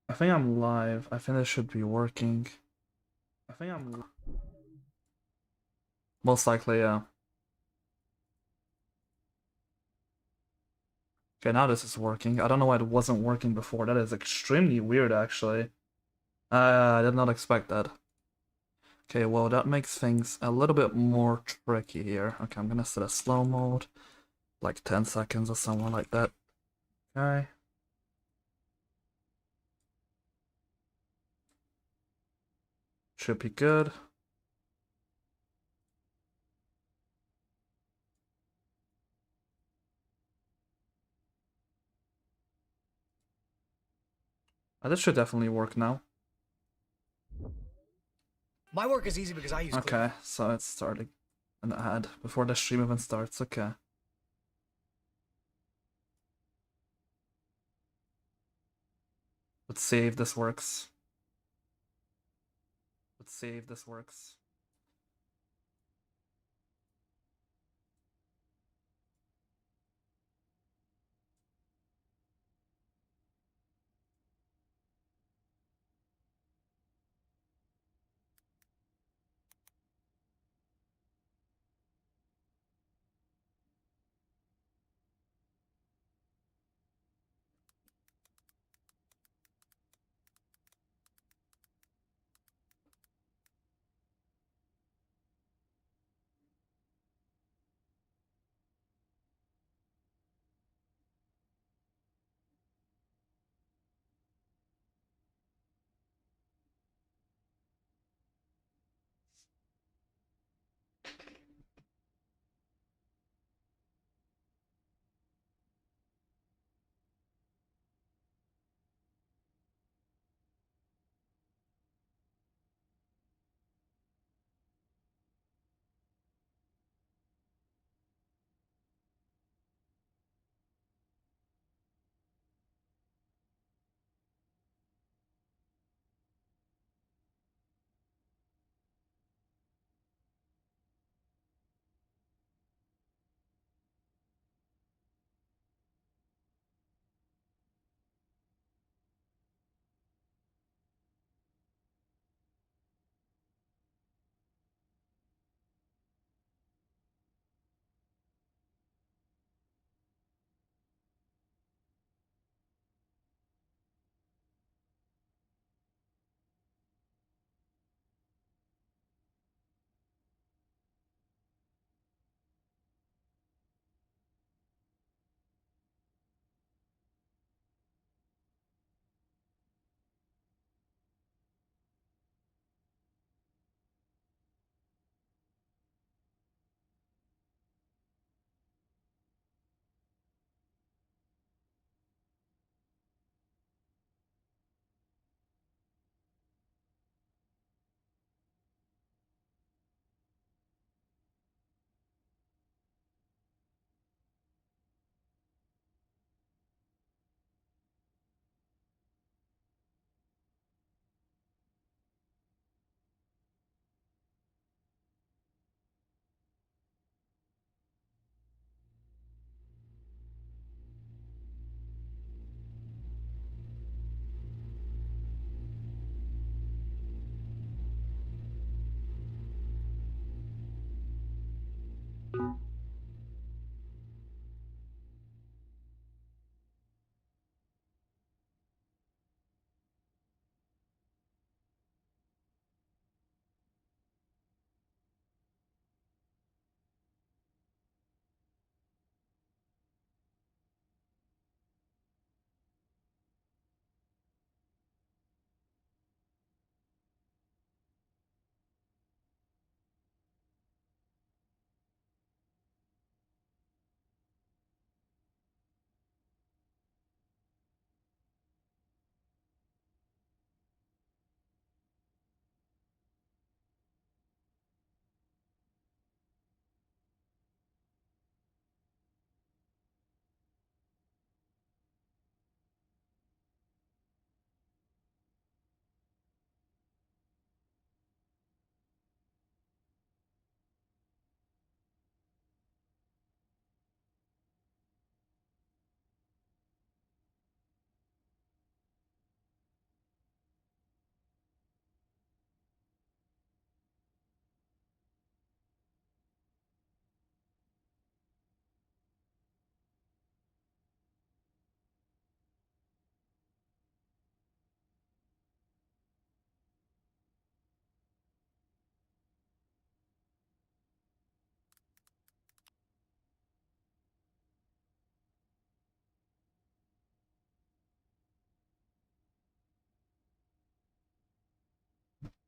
I think I'm live. I think this should be working. I think most likely, yeah. Okay, now this is working. I don't know why it wasn't working before. That is extremely weird, actually. I did not expect that. Okay, well, that makes things a little bit more tricky here. Okay, I'm gonna set a slow mode, like 10 seconds or somewhere like that. Okay. Should be good. This should definitely work now. My work is easy because I use Okay, so it's starting an ad before the stream even starts. Okay. Let's see if this works. Let's see if this works.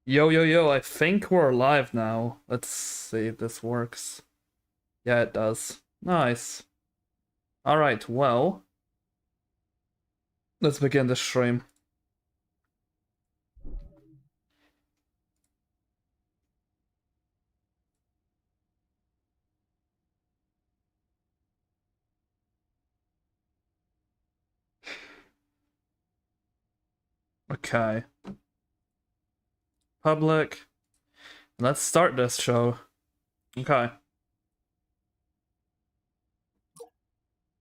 Yo, yo, yo, I think we're live now. Let's see if this works. Yeah, it does. Nice. Alright, well, let's begin the stream. Okay. Public. Let's start this show. Okay.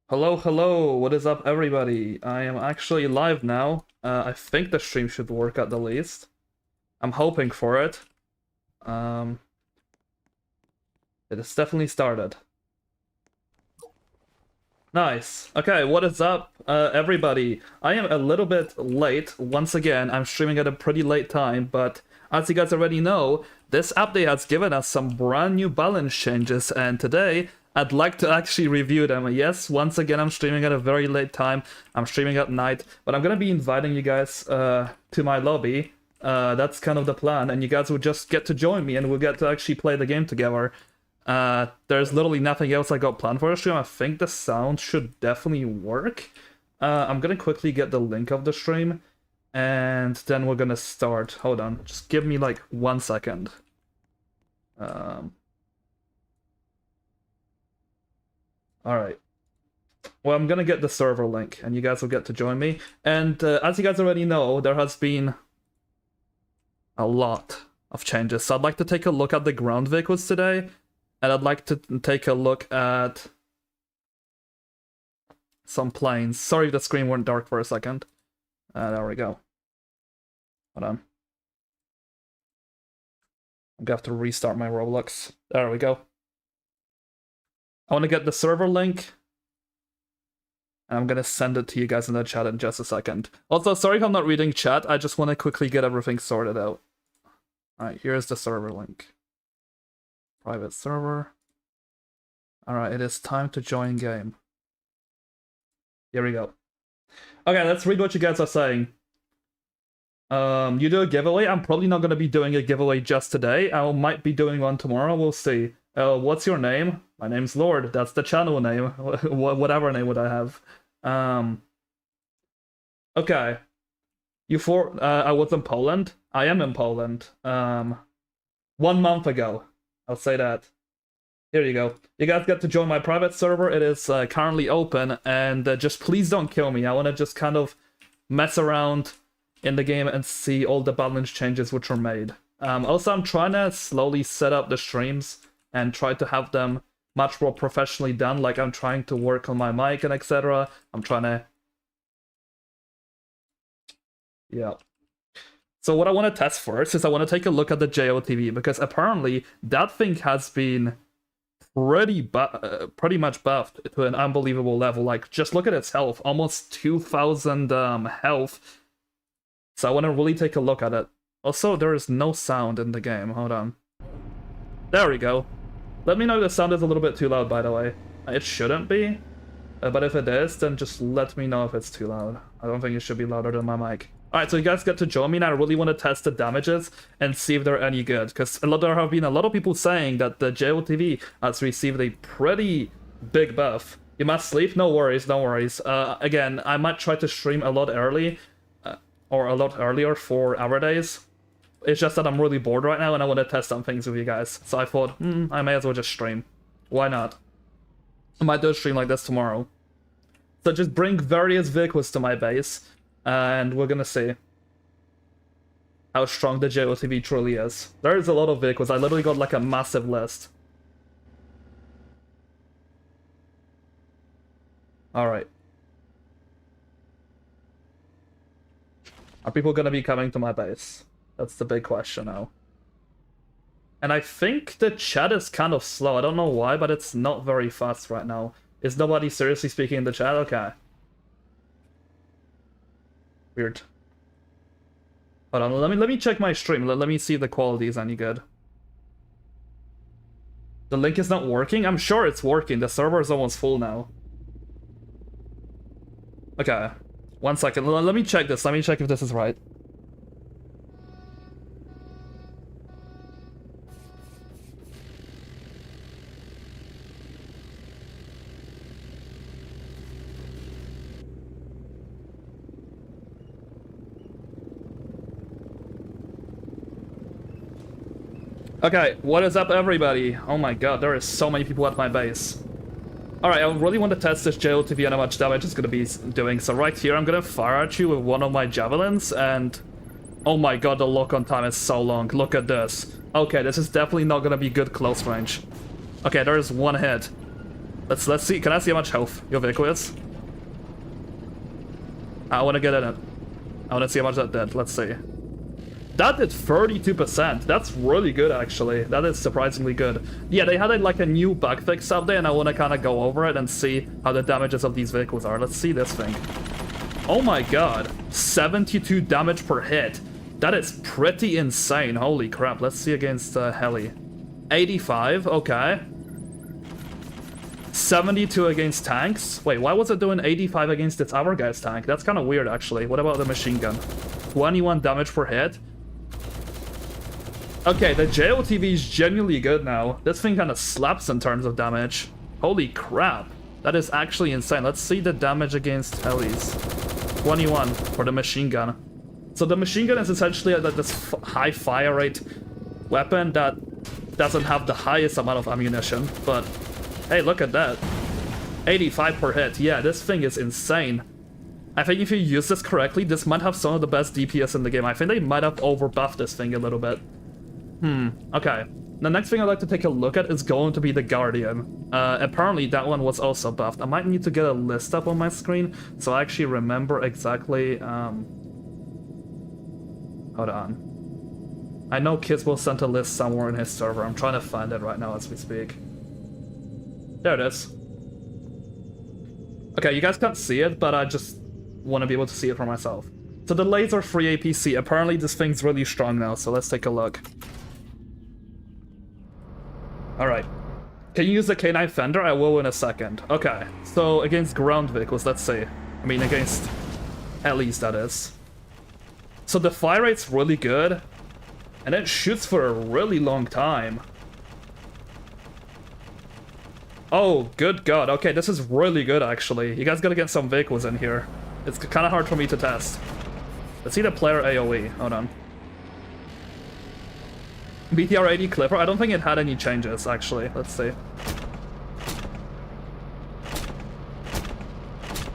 Hello, hello, what is up, everybody? I am actually live now. I think the stream should work at the least. I'm hoping for it. It has definitely started. Nice. Okay, what is up, everybody? I am a little bit late. Once again, I'm streaming at a pretty late time, but as you guys already know, this update has given us some brand new balance changes, and today, I'd like to actually review them. Yes, once again, I'm streaming at a very late time. I'm streaming at night, but I'm gonna be inviting you guys to my lobby. That's kind of the plan, and you guys will just get to join me, and we'll get to actually play the game together. There's literally nothing else I got planned for the stream. I think the sound should definitely work. I'm gonna quickly get the link of the stream, and then we're gonna start. Hold on, just give me like 1 second. Alright. Well, I'm gonna get the server link, and you guys will get to join me. And as you guys already know, there has been a lot of changes. So I'd like to take a look at the ground vehicles today. And I'd like to take a look at some planes. Sorry if the screen went dark for a second. There we go. Hold on. I'm gonna have to restart my Roblox. There we go. I want to get the server link. And I'm gonna send it to you guys in the chat in just a second. Also, sorry if I'm not reading chat. I just want to quickly get everything sorted out. Alright, here's the server link. Private server. Alright, it is time to join game. Here we go. Okay, let's read what you guys are saying. You do a giveaway? I'm probably not going to be doing a giveaway just today. I might be doing one tomorrow, we'll see. What's your name? My name's Lord. That's the channel name. Whatever name would I have. Okay. I was in Poland? I am in Poland. 1 month ago. I'll say that. Here you go. You guys get to join my private server. It is currently open, and just please don't kill me. I want to just kind of mess around in the game and see all the balance changes which are made. Also, I'm trying to slowly set up the streams and try to have them much more professionally done. Like, I'm trying to work on my mic and etc. I'm trying to... Yeah. So what I want to test first is I want to take a look at the JOTV, because apparently that thing has been pretty much buffed to an unbelievable level. Like, just look at its health, almost 2,000 health. So I want to really take a look at it. Also, there is no sound in the game. Hold on. There we go. Let me know if the sound is a little bit too loud, by the way. It shouldn't be, but if it is, then just let me know if it's too loud. I don't think it should be louder than my mic. Alright, so you guys get to join me, and I really want to test the damages and see if they're any good, because there have been a lot of people saying that the JOTV has received a pretty big buff. You must sleep? No worries, no worries. Again, I might try to stream a lot early, or a lot earlier for our days. It's just that I'm really bored right now, and I want to test some things with you guys. So I thought, I may as well just stream. Why not? I might do a stream like this tomorrow. So just bring various vehicles to my base, and we're gonna see how strong the JOTV truly is. There is a lot of vehicles. I literally got like a massive list. Alright. Are people gonna be coming to my base? That's the big question now. And I think the chat is kind of slow. I don't know why, but it's not very fast right now. Is nobody seriously speaking in the chat? Okay. Weird. Hold on, let me check my stream. Let me see if the quality is any good. The link is not working? I'm sure it's working. The server is almost full now. Okay. 1 second. Let me check this. Let me check if this is right. Okay, what is up, everybody? Oh my god, there is so many people at my base. Alright, I really want to test this JOTV and how much damage it's going to be doing. So right here, I'm going to fire at you with one of my javelins, and... oh my god, the lock-on time is so long. Look at this. Okay, this is definitely not going to be good close range. Okay, there is one hit. Let's see. Can I see how much health your vehicle is? I want to get in it. I want to see how much that did. Let's see. That did 32%. That's really good, actually. That is surprisingly good. Yeah, they had like a new bug fix update, and I want to kind of go over it and see how the damages of these vehicles are. Let's see this thing. Oh my god. 72 damage per hit. That is pretty insane. Holy crap. Let's see against Heli. 85. Okay. 72 against tanks. Wait, why was it doing 85 against its other guy's tank? That's kind of weird, actually. What about the machine gun? 21 damage per hit. Okay, the JOTV is genuinely good now. This thing kind of slaps in terms of damage. Holy crap. That is actually insane. Let's see the damage against helis. 21 for the machine gun. So the machine gun is essentially this high fire rate weapon that doesn't have the highest amount of ammunition, but hey, look at that. 85 per hit. Yeah, this thing is insane. I think if you use this correctly, this might have some of the best DPS in the game. I think they might have overbuffed this thing a little bit. Okay. The next thing I'd like to take a look at is going to be the Guardian. Apparently that one was also buffed. I might need to get a list up on my screen so I actually remember exactly, hold on. I know Kids will send a list somewhere in his server. I'm trying to find it right now as we speak. There it is. Okay, you guys can't see it, but I just want to be able to see it for myself. So the laser free APC, apparently this thing's really strong now, so let's take a look. Alright. Can you use the K9 Fender? I will in a second. Okay, so against ground vehicles, let's see. I mean, against helis, that is. So the fire rate's really good, and it shoots for a really long time. Oh, good god. Okay, this is really good, actually. You guys gotta get some vehicles in here. It's kind of hard for me to test. Let's see the player AoE. Hold on. BTR 80 Clipper. I don't think it had any changes, actually. Let's see.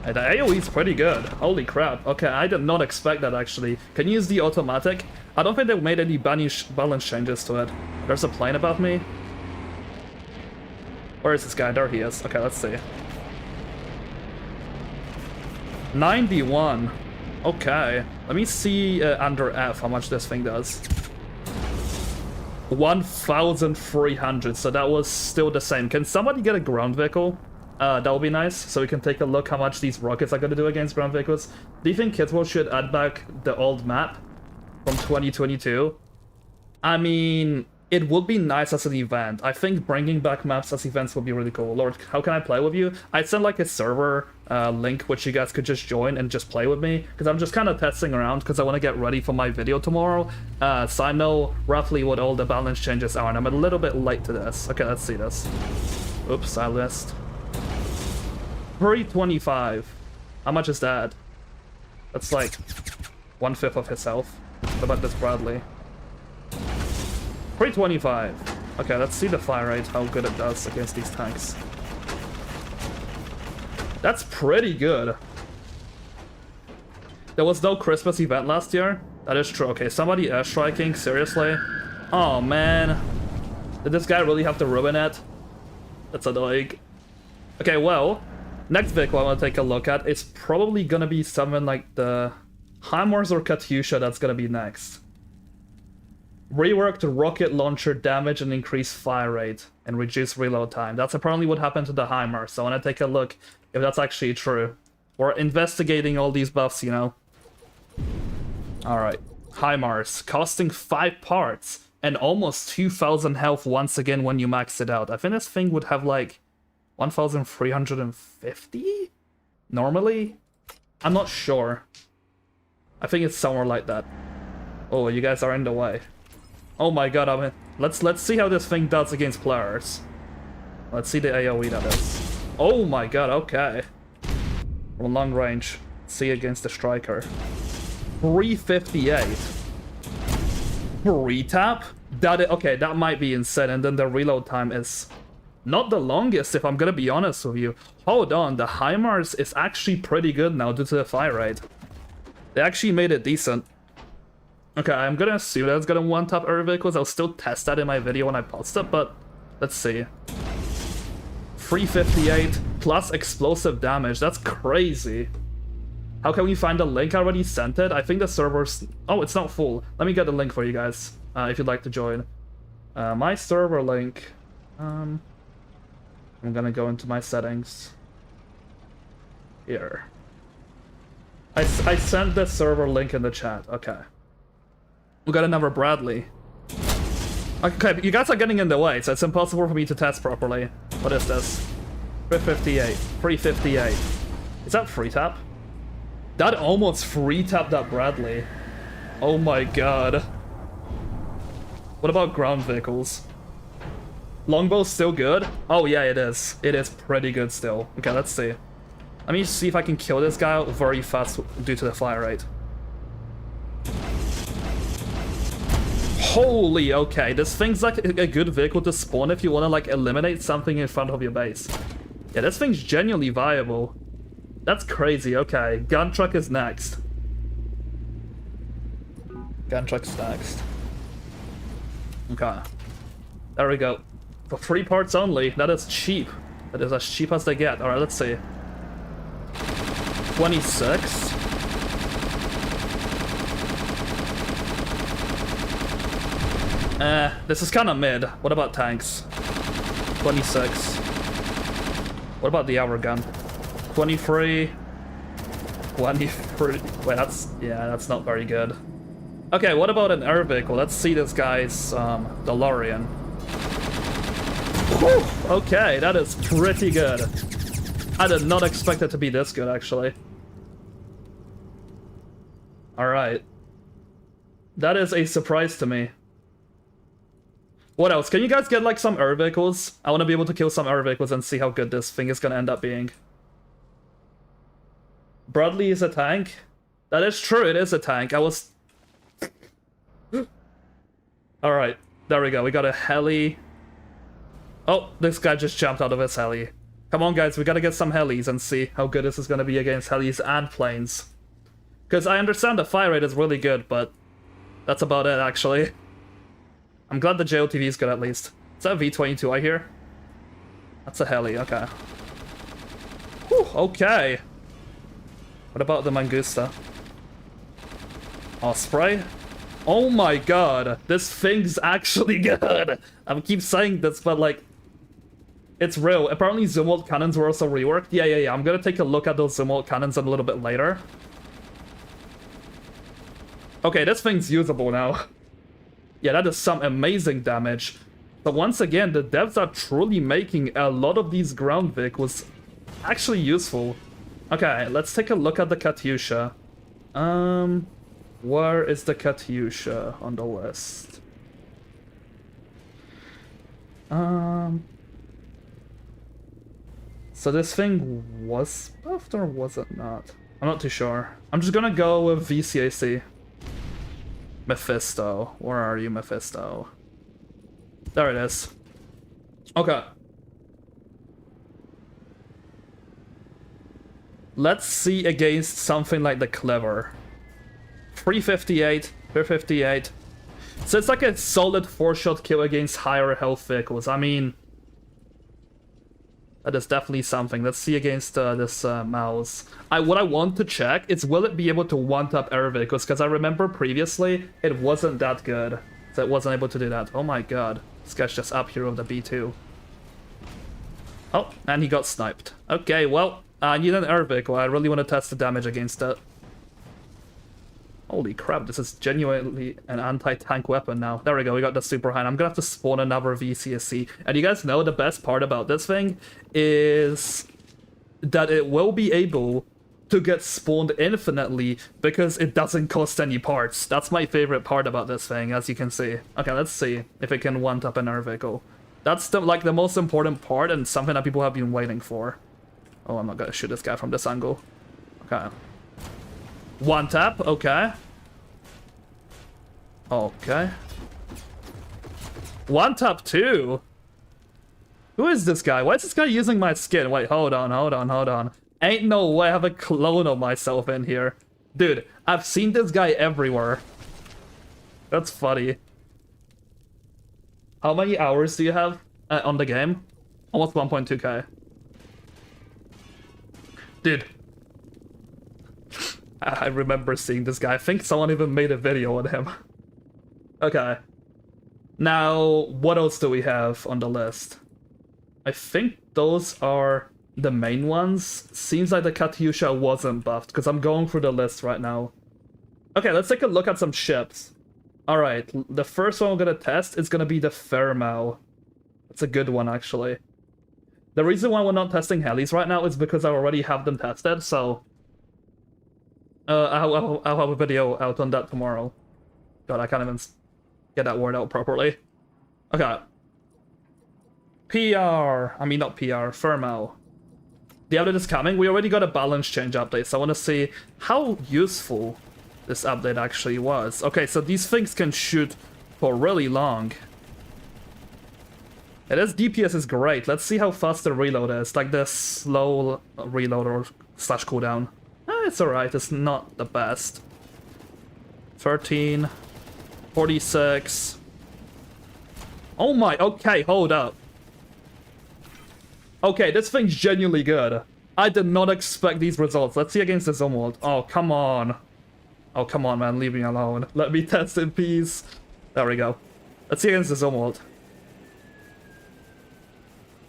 Hey, the AoE is pretty good. Holy crap. Okay, I did not expect that, actually. Can you use the automatic? I don't think they made any balance changes to it. There's a plane above me. Where is this guy? There he is. Okay, let's see. 91. Okay. Let me see under F how much this thing does. 1,300, so that was still the same. Can somebody get a ground vehicle? That would be nice, so we can take a look how much these rockets are going to do against ground vehicles. Do you think Kidsworld should add back the old map from 2022? I mean, it would be nice as an event. I think bringing back maps as events would be really cool. Lord, how can I play with you? I'd send like a server link which you guys could just join and just play with me, because I'm just kind of testing around because I want to get ready for my video tomorrow, so I know roughly what all the balance changes are, and I'm a little bit late to this. Okay, let's see this. Oops, I missed. 325. How much is that? That's like 1/5 of his health. What about this Bradley? 325. Okay, let's see the fire rate, how good it does against these tanks. That's pretty good. There was no Christmas event last year. That is true. Okay, somebody airstriking, seriously? Oh man. Did this guy really have to ruin it? That's annoying. Okay, well, next vehicle I want to take a look at is probably gonna be something like the Himars or Katyusha that's gonna be next. Reworked rocket launcher damage and increased fire rate and reduce reload time. That's apparently what happened to the Himars, so I want to take a look if that's actually true. We're investigating all these buffs, you know. Alright, Himars, costing 5 parts and almost 2,000 health once again when you max it out. I think this thing would have like 1,350? Normally? I'm not sure. I think it's somewhere like that. Oh, you guys are in the way. Oh my god, I mean, let's see how this thing does against players. Let's see the AoE that is. Oh my god, okay. From long range. Let's see against the striker. 358. Free tap? Okay, that might be insane, and then the reload time is not the longest, if I'm gonna be honest with you. Hold on, the Himars is actually pretty good now due to the fire rate. They actually made it decent. Okay, I'm gonna assume that it's gonna one-tap air vehicles. I'll still test that in my video when I post it, but let's see. 358 plus explosive damage. That's crazy. How can we find the link? I already sent it. I think the server's... Oh, it's not full. Let me get the link for you guys, if you'd like to join. My server link... I'm gonna go into my settings. Here. I sent the server link in the chat. Okay. We got another Bradley. Okay, you guys are getting in the way, so it's impossible for me to test properly. What is this? 358. 358. Is that free tap? That almost free tapped that Bradley. Oh my god. What about ground vehicles? Longbow's still good? Oh yeah, it is. It is pretty good still. Okay, let's see. Let me see if I can kill this guy very fast due to the fire rate. Holy, okay. This thing's like a good vehicle to spawn if you want to like eliminate something in front of your base. Yeah, this thing's genuinely viable. That's crazy, okay. Gun truck is next. Gun truck's next. Okay. There we go. For 3 parts only, that is cheap. That is as cheap as they get. Alright, let's see. 26. This is kind of mid. What about tanks? 26. What about the hour gun? 23. 23. Wait, that's not very good. Okay, what about an air vehicle? Let's see this guy's DeLorean. Whew, okay, that is pretty good. I did not expect it to be this good, actually. Alright. That is a surprise to me. What else? Can you guys get like some air vehicles? I want to be able to kill some air vehicles and see how good this thing is going to end up being. Bradley is a tank? That is true, it is a tank. I was... Alright, there we go. We got a heli. Oh, this guy just jumped out of his heli. Come on, guys, we gotta get some helis and see how good this is gonna be against helis and planes. Because I understand the fire rate is really good, but that's about it, actually. I'm glad the JOTV is good, at least. Is that a V-22 I hear? That's a heli, okay. Whew, okay. What about the Mangusta? Osprey? Oh my god, this thing's actually good! I keep saying this, but like... It's real. Apparently Zumalt cannons were also reworked. Yeah. I'm gonna take a look at those Zumalt cannons a little bit later. Okay, this thing's usable now. Yeah, that is some amazing damage. But once again, the devs are truly making a lot of these ground vehicles actually useful. Okay, let's take a look at the Katyusha. Where is the Katyusha on the list? So this thing was buffed or was it not? I'm not too sure. I'm just gonna go with VCSC. Mephisto. Where are you, Mephisto? There it is. Okay. Let's see against something like the Clever. 358, 358. So it's like a solid 4-shot kill against higher health vehicles. I mean, that is definitely something. Let's see against this mouse. What I want to check is, will it be able to one-tap air vehicles? Because I remember previously it wasn't that good. So it wasn't able to do that. Oh my god. This guy's just up here with the B2. Oh, and he got sniped. Okay, well, I need an air vehicle. I really want to test the damage against it. Holy crap, this is genuinely an anti-tank weapon now. There we go, we got the super high. I'm gonna have to spawn another VCSC. And you guys know the best part about this thing is that it will be able to get spawned infinitely because it doesn't cost any parts. That's my favorite part about this thing, as you can see. Okay, let's see if it can one-tap an air vehicle. That's the most important part and something that people have been waiting for. Oh, I'm not gonna shoot this guy from this angle. Okay. One tap, okay. Okay. One tap two? Who is this guy? Why is this guy using my skin? Wait, hold on. Ain't no way I have a clone of myself in here. Dude, I've seen this guy everywhere. That's funny. How many hours do you have on the game? Almost 1.2k. Dude. I remember seeing this guy. I think someone even made a video on him. Okay. Now, what else do we have on the list? I think those are the main ones. Seems like the Katyusha wasn't buffed, because I'm going through the list right now. Okay, let's take a look at some ships. Alright, the first one we're gonna test is gonna be the Thermal. That's a good one, actually. The reason why we're not testing helis right now is because I already have them tested, so... I'll have a video out on that tomorrow. God, I can't even get that word out properly. Okay. not PR, Thermal. The update is coming. We already got a balance change update, so I want to see how useful this update actually was. Okay, so these things can shoot for really long. Yeah, this DPS is great. Let's see how fast the reload is. Like the slow reload or slash cooldown. It's alright, it's not the best. 13, 46. Oh my, okay, hold up. Okay, this thing's genuinely good. I did not expect these results. Let's see against the Zumalt. Oh, come on. Oh, come on, man, leave me alone. Let me test in peace. There we go. Let's see against the Zumalt.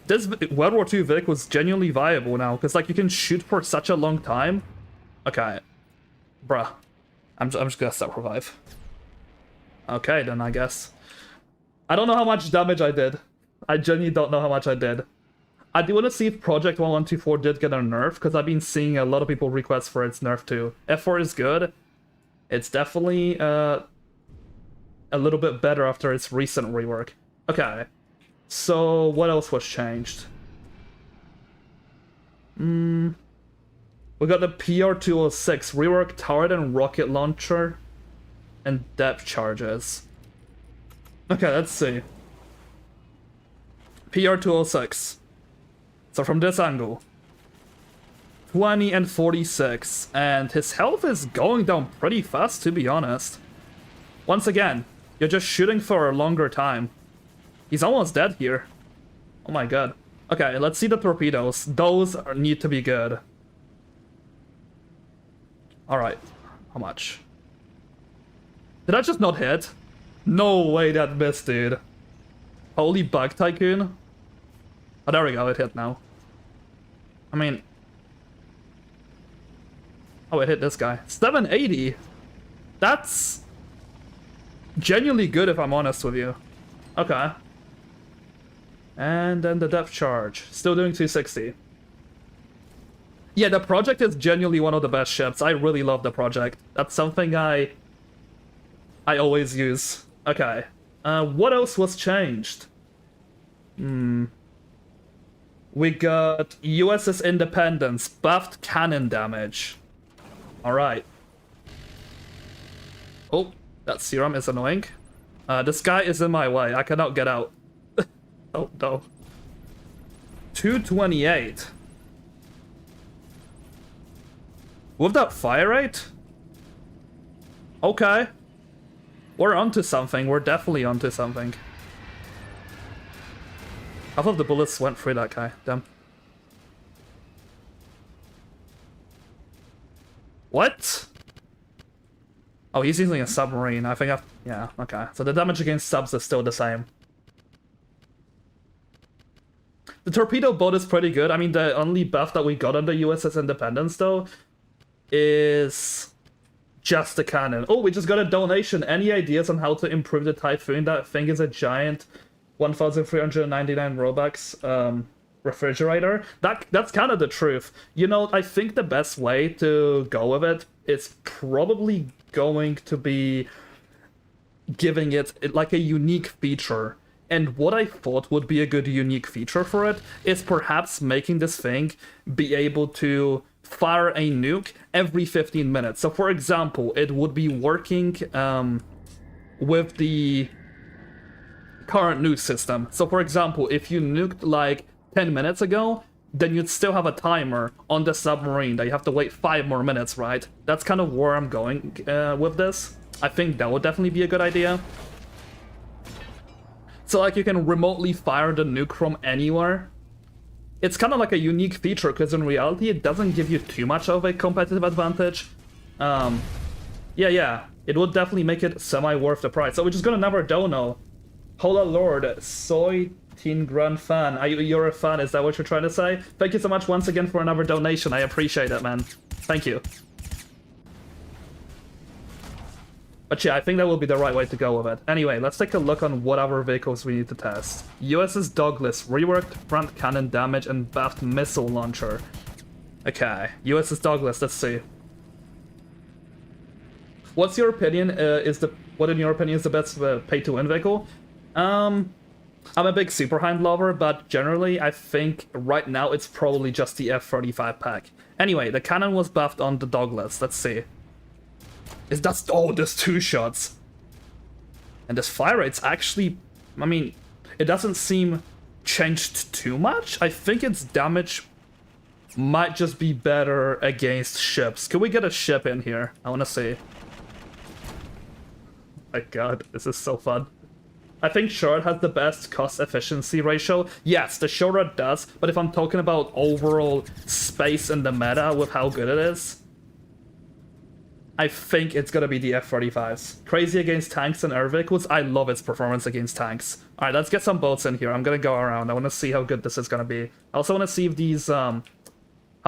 This World War II Vic was genuinely viable now, because, like, you can shoot for such a long time. Okay. Bruh. I'm just gonna stop revive. Okay, then, I guess. I don't know how much damage I did. I genuinely don't know how much I did. I do want to see if Project 1124 did get a nerf, because I've been seeing a lot of people request for its nerf too. F4 is good. It's definitely a little bit better after its recent rework. Okay. So, what else was changed? We got the PR-206, rework turret and rocket launcher, and depth charges. Okay, let's see. PR-206. So from this angle. 20 and 46, and his health is going down pretty fast, to be honest. Once again, you're just shooting for a longer time. He's almost dead here. Oh my god. Okay, let's see the torpedoes. Those need to be good. Alright. How much? Did I just not hit? No way that missed, dude. Holy bug, Tycoon. Oh, there we go. It hit now. I mean... Oh, it hit this guy. 780? That's... genuinely good, if I'm honest with you. Okay. And then the depth charge. Still doing 260. Yeah, the project is genuinely one of the best ships. I really love the project. That's something I always use. Okay. What else was changed? We got USS Independence, buffed cannon damage. Alright. Oh, that serum is annoying. This guy is in my way. I cannot get out. Oh, no. 228. With that fire rate? Okay. We're onto something. We're definitely onto something. Half of the bullets went through that guy. Damn. What? Oh, he's using a submarine. I think yeah, okay. So the damage against subs is still the same. The torpedo boat is pretty good. I mean, the only buff that we got on the USS Independence, though, is just the cannon. Oh, we just got a donation. Any ideas on how to improve the Typhoon? That thing is a giant 1,399 Robux refrigerator. That's kind of the truth. You know, I think the best way to go with it is probably going to be giving it like a unique feature. And what I thought would be a good unique feature for it is perhaps making this thing be able to fire a nuke every 15 minutes. So for example, it would be working with the current nuke system. So for example, if you nuked like 10 minutes ago, then you'd still have a timer on the submarine that you have to wait 5 more minutes, right? That's kind of where I'm going with this. I think that would definitely be a good idea. So like you can remotely fire the nuke from anywhere. It's kind of like a unique feature because in reality it doesn't give you too much of a competitive advantage. Yeah, it would definitely make it semi-worth the price. So we're just gonna never dono. Hola Lord, Soy Teen Grand fan. You're a fan, is that what you're trying to say? Thank you so much once again for another donation. I appreciate it, man. Thank you. But yeah, I think that will be the right way to go with it. Anyway, let's take a look on what other vehicles we need to test. USS Douglas, reworked front cannon damage and buffed missile launcher. Okay, USS Douglas, let's see. What's your opinion? What in your opinion is the best pay-to-win vehicle? I'm a big Super Hind lover, but generally I think right now it's probably just the F-35 pack. Anyway, the cannon was buffed on the Douglas. Let's see. Oh, there's 2 shots. And this fire rate's actually, I mean, it doesn't seem changed too much. I think its damage might just be better against ships. Can we get a ship in here? I want to see. My god, this is so fun. I think Short has the best cost efficiency ratio. Yes, the Short does, but if I'm talking about overall space in the meta with how good it is, I think it's gonna be the F-35s. Crazy against tanks and air vehicles. I love its performance against tanks. Alright, let's get some boats in here. I'm gonna go around. I want to see how good this is gonna be. I also want to see if these, how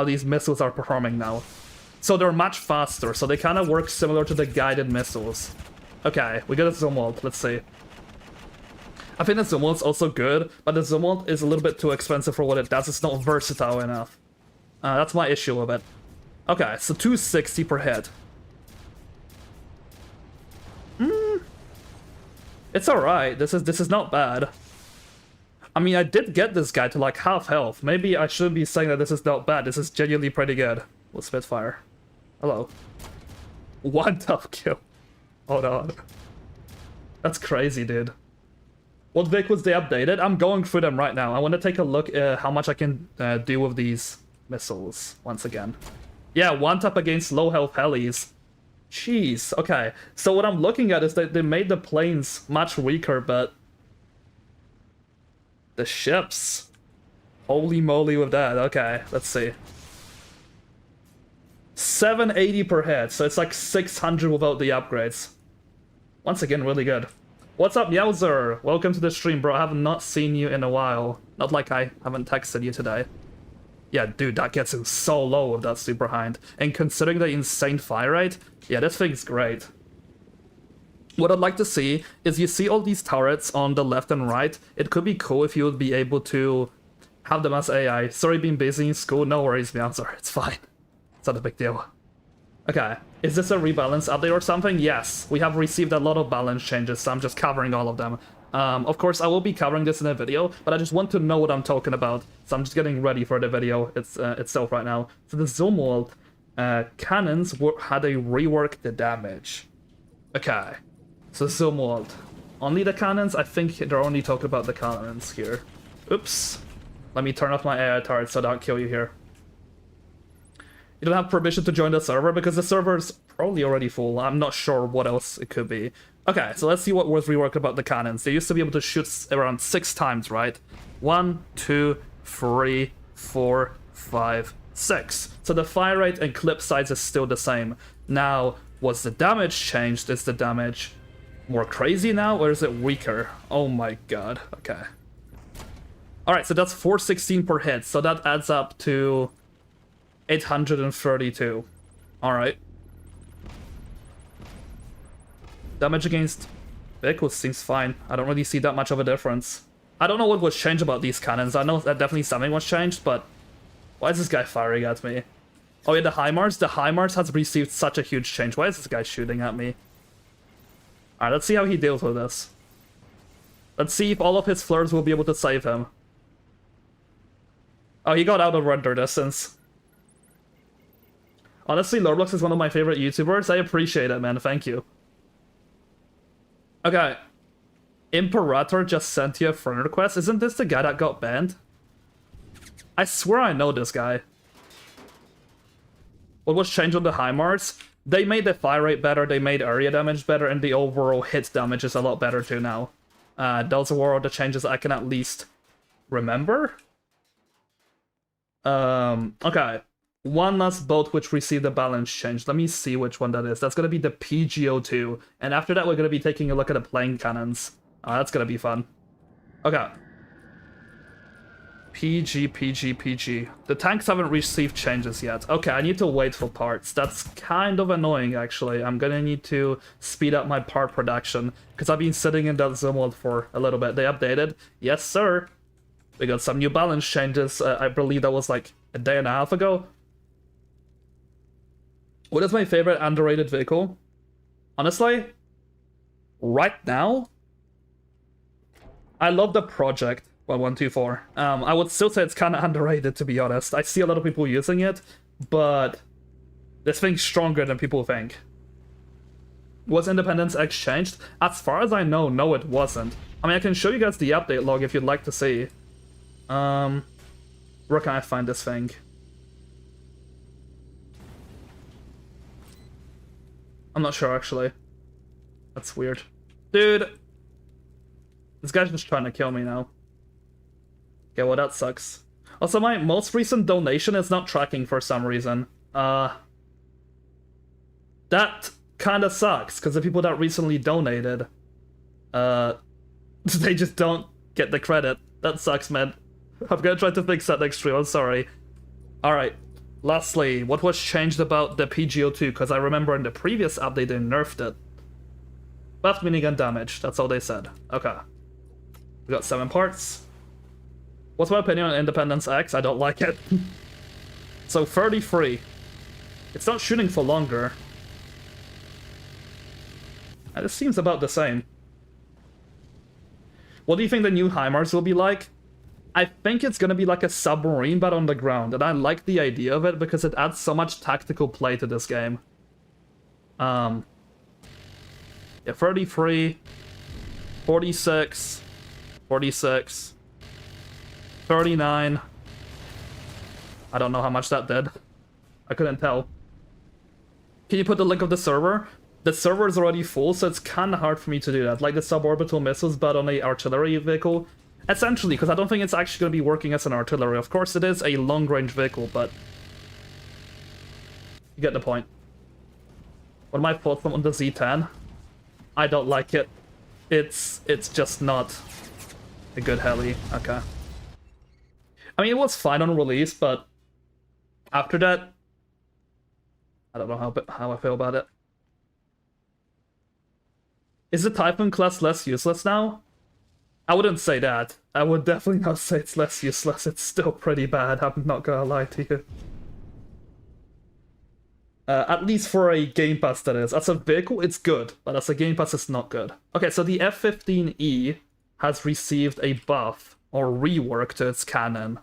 these missiles are performing now. So they're much faster, so they kind of work similar to the guided missiles. Okay, we got a Zumalt. Let's see. I think the Zumalt's also good, but the Zumalt is a little bit too expensive for what it does. It's not versatile enough. That's my issue with it. Okay, so 260 per hit. It's alright. This is not bad. I mean, I did get this guy to like half health. Maybe I shouldn't be saying that this is not bad. This is genuinely pretty good. Well, Spitfire. Hello. 1 tough kill. Hold on. That's crazy, dude. What vehicles they updated? I'm going through them right now. I want to take a look at how much I can do with these missiles once again. Yeah, 1 tap against low health helis. Jeez, okay. So what I'm looking at is that they made the planes much weaker, but the ships, holy moly with that. Okay, let's see. 780 per head, so it's like 600 without the upgrades. Once again, really good. What's up, Yowzer? Welcome to the stream, bro. I have not seen you in a while. Not like I haven't texted you today. Yeah, dude, that gets him so low with that Super Hind. And considering the insane fire rate, yeah, this thing's great. What I'd like to see is you see all these turrets on the left and right. It could be cool if you would be able to have them as AI. Sorry, being busy in school. No worries, Meowser. It's fine. It's not a big deal. Okay, is this a rebalance update or something? Yes, we have received a lot of balance changes, so I'm just covering all of them. Of course, I will be covering this in a video, but I just want to know what I'm talking about, so I'm just getting ready for the video itself right now. So the Zumalt cannons had a rework the damage. Okay, so Zumalt. Only the cannons? I think they're only talking about the cannons here. Oops. Let me turn off my AI turret so I don't kill you here. You don't have permission to join the server because the server's probably already full. I'm not sure what else it could be. Okay, so let's see what was reworked about the cannons. They used to be able to shoot around 6 times, right? 1, 2, 3, 4, 5, 6. So the fire rate and clip size is still the same. Now, was the damage changed? Is the damage more crazy now, or is it weaker? Oh my god, okay. Alright, so that's 416 per hit, so that adds up to 832. Alright. Damage against vehicles seems fine. I don't really see that much of a difference. I don't know what was changed about these cannons. I know that definitely something was changed, but why is this guy firing at me? Oh yeah, the Himars. The Himars has received such a huge change. Why is this guy shooting at me? Alright, let's see how he deals with this. Let's see if all of his flares will be able to save him. Oh, he got out of render distance. Honestly, Lorblox is one of my favorite YouTubers. I appreciate it, man. Thank you. Okay. Imperator just sent you a friend request. Isn't this the guy that got banned? I swear I know this guy. What was changed on the Himars? They made the fire rate better, they made area damage better, and the overall hit damage is a lot better too now. Those were all the changes I can at least remember. Okay. One last boat which received a balance change. Let me see which one that is. That's gonna be the PGO2. And after that, we're gonna be taking a look at the plane cannons. That's gonna be fun. Okay. PG. The tanks haven't received changes yet. Okay, I need to wait for parts. That's kind of annoying, actually. I'm gonna need to speed up my part production, because I've been sitting in that Zumalt for a little bit. They updated. Yes, sir. We got some new balance changes. I believe that was like a day and a half ago. What is my favorite underrated vehicle? Honestly, right now, I love the Project 1124. I would still say it's kind of underrated, to be honest. I see a lot of people using it, but this thing's stronger than people think. Was Independence exchanged? As far as I know, no, it wasn't. I mean, I can show you guys the update log if you'd like to see. Where can I find this thing? I'm not sure, actually. That's weird. Dude! This guy's just trying to kill me now. Okay, well, that sucks. Also, my most recent donation is not tracking for some reason. That kinda sucks, because the people that recently donated, they just don't get the credit. That sucks, man. I'm gonna try to fix that next stream, I'm sorry. Alright, lastly, what was changed about the PGO2? Because I remember in the previous update they nerfed it. Buffed minigun damage, that's all they said. Okay. We got 7 parts. What's my opinion on Independence X? I don't like it. So 33. It's not shooting for longer. And this seems about the same. What do you think the new Himars will be like? I think it's gonna be like a submarine but on the ground, and I like the idea of it because it adds so much tactical play to this game. Yeah, 33, 46, 46, 39. I don't know how much that did. I couldn't tell. Can you put the link of the server? The server is already full, so it's kind of hard for me to do that. Like the suborbital missiles, but on a artillery vehicle. Essentially, because I don't think it's actually going to be working as an artillery. Of course, it is a long-range vehicle, but you get the point. What are my thoughts on the Z10? I don't like it. It's just not a good heli. Okay. I mean, it was fine on release, but after that, I don't know how I feel about it. Is the Typhoon class less useless now? I wouldn't say that. I would definitely not say it's less useless. It's still pretty bad, I'm not gonna lie to you. At least for a Game Pass, that is. As a vehicle, it's good, but as a Game Pass, it's not good. Okay, so the F-15E has received a buff, or rework, to its cannon.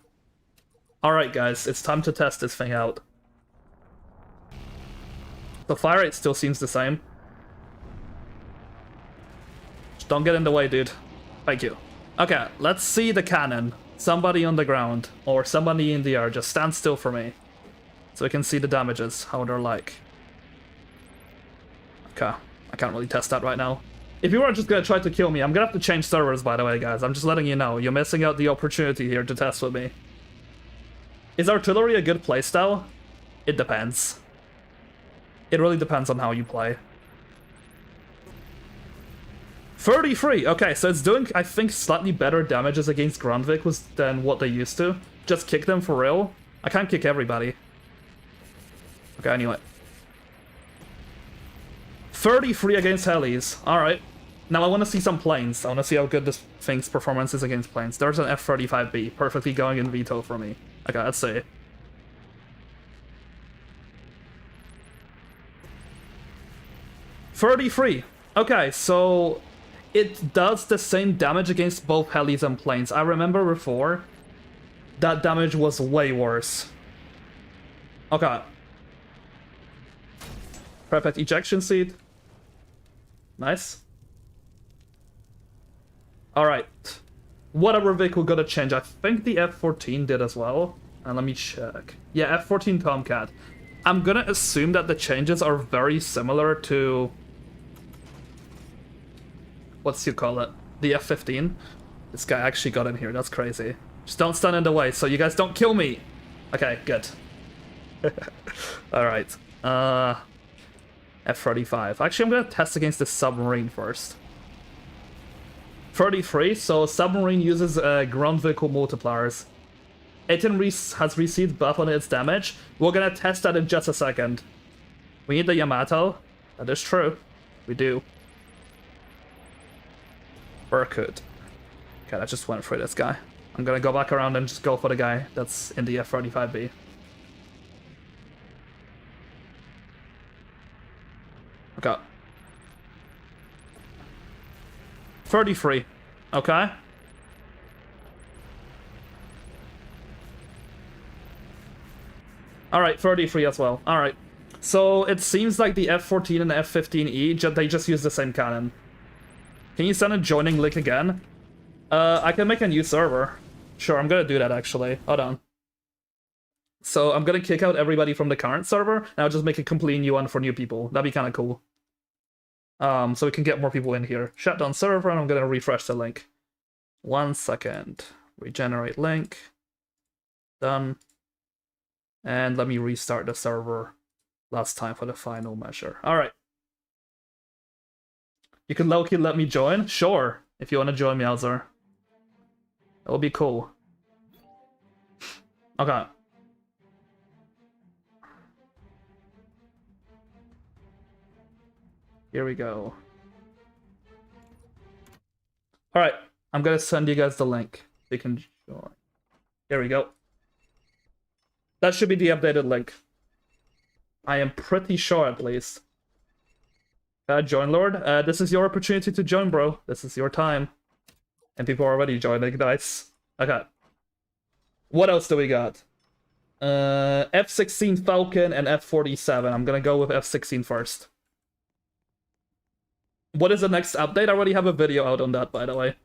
Alright guys, it's time to test this thing out. The fire rate still seems the same. Just don't get in the way, dude. Thank you. Okay, let's see the cannon. Somebody on the ground, or somebody in the air, just stand still for me. So we can see the damages, how they're like. Okay, I can't really test that right now. If you are just gonna try to kill me, I'm gonna have to change servers, by the way, guys. I'm just letting you know. You're missing out the opportunity here to test with me. Is artillery a good playstyle? It depends. It really depends on how you play. 33! Okay, so it's doing, I think, slightly better damages against ground vehicles than what they used to. Just kick them for real. I can't kick everybody. Okay, anyway. 33 against helis. Alright. Now I want to see some planes. I want to see how good this thing's performance is against planes. There's an F-35B, perfectly going in veto for me. Okay, let's see. $33. Okay, so it does the same damage against both helis and planes. I remember before, that damage was way worse. Okay. Perfect ejection seat. Nice. Alright. Whatever vehicle got a change. I think the F-14 did as well. And let me check. Yeah, F-14 Tomcat. I'm gonna assume that the changes are very similar to... what's you call it? The F-15. This guy actually got in here. That's crazy. Just don't stand in the way so you guys don't kill me. Okay, good. Alright. F-35. Actually, I'm gonna test against the submarine first. 33, so submarine uses ground vehicle multipliers. 18 has received buff on its damage. We're gonna test that in just a second. We need the Yamato. That is true. We do. Berkut. Okay, I just went for this guy. I'm gonna go back around and just go for the guy that's in the F-35B. Okay. 33. Okay. Alright, 33 as well. Alright. So it seems like the F-14 and the F-15E, they just use the same cannon. Can you send a joining link again? I can make a new server. Sure, I'm gonna do that actually. Hold on. So I'm gonna kick out everybody from the current server, and I'll just make a completely new one for new people. That'd be kind of cool. So we can get more people in here. Shut down server, and I'm gonna refresh the link. 1 second. Regenerate link. Done. And let me restart the server last time for the final measure. Alright. You can low-key let me join? Sure, if you want to join me, Alzer. That would be cool. Okay. Here we go. Alright, I'm gonna send you guys the link. You can join. Here we go. That should be the updated link. I am pretty sure, at least. Join, Lord. This is your opportunity to join, bro. This is your time. And people are already joining. Nice. Okay. What else do we got? F-16 Falcon and F-47. I'm gonna go with F-16 first. What is the next update? I already have a video out on that, by the way.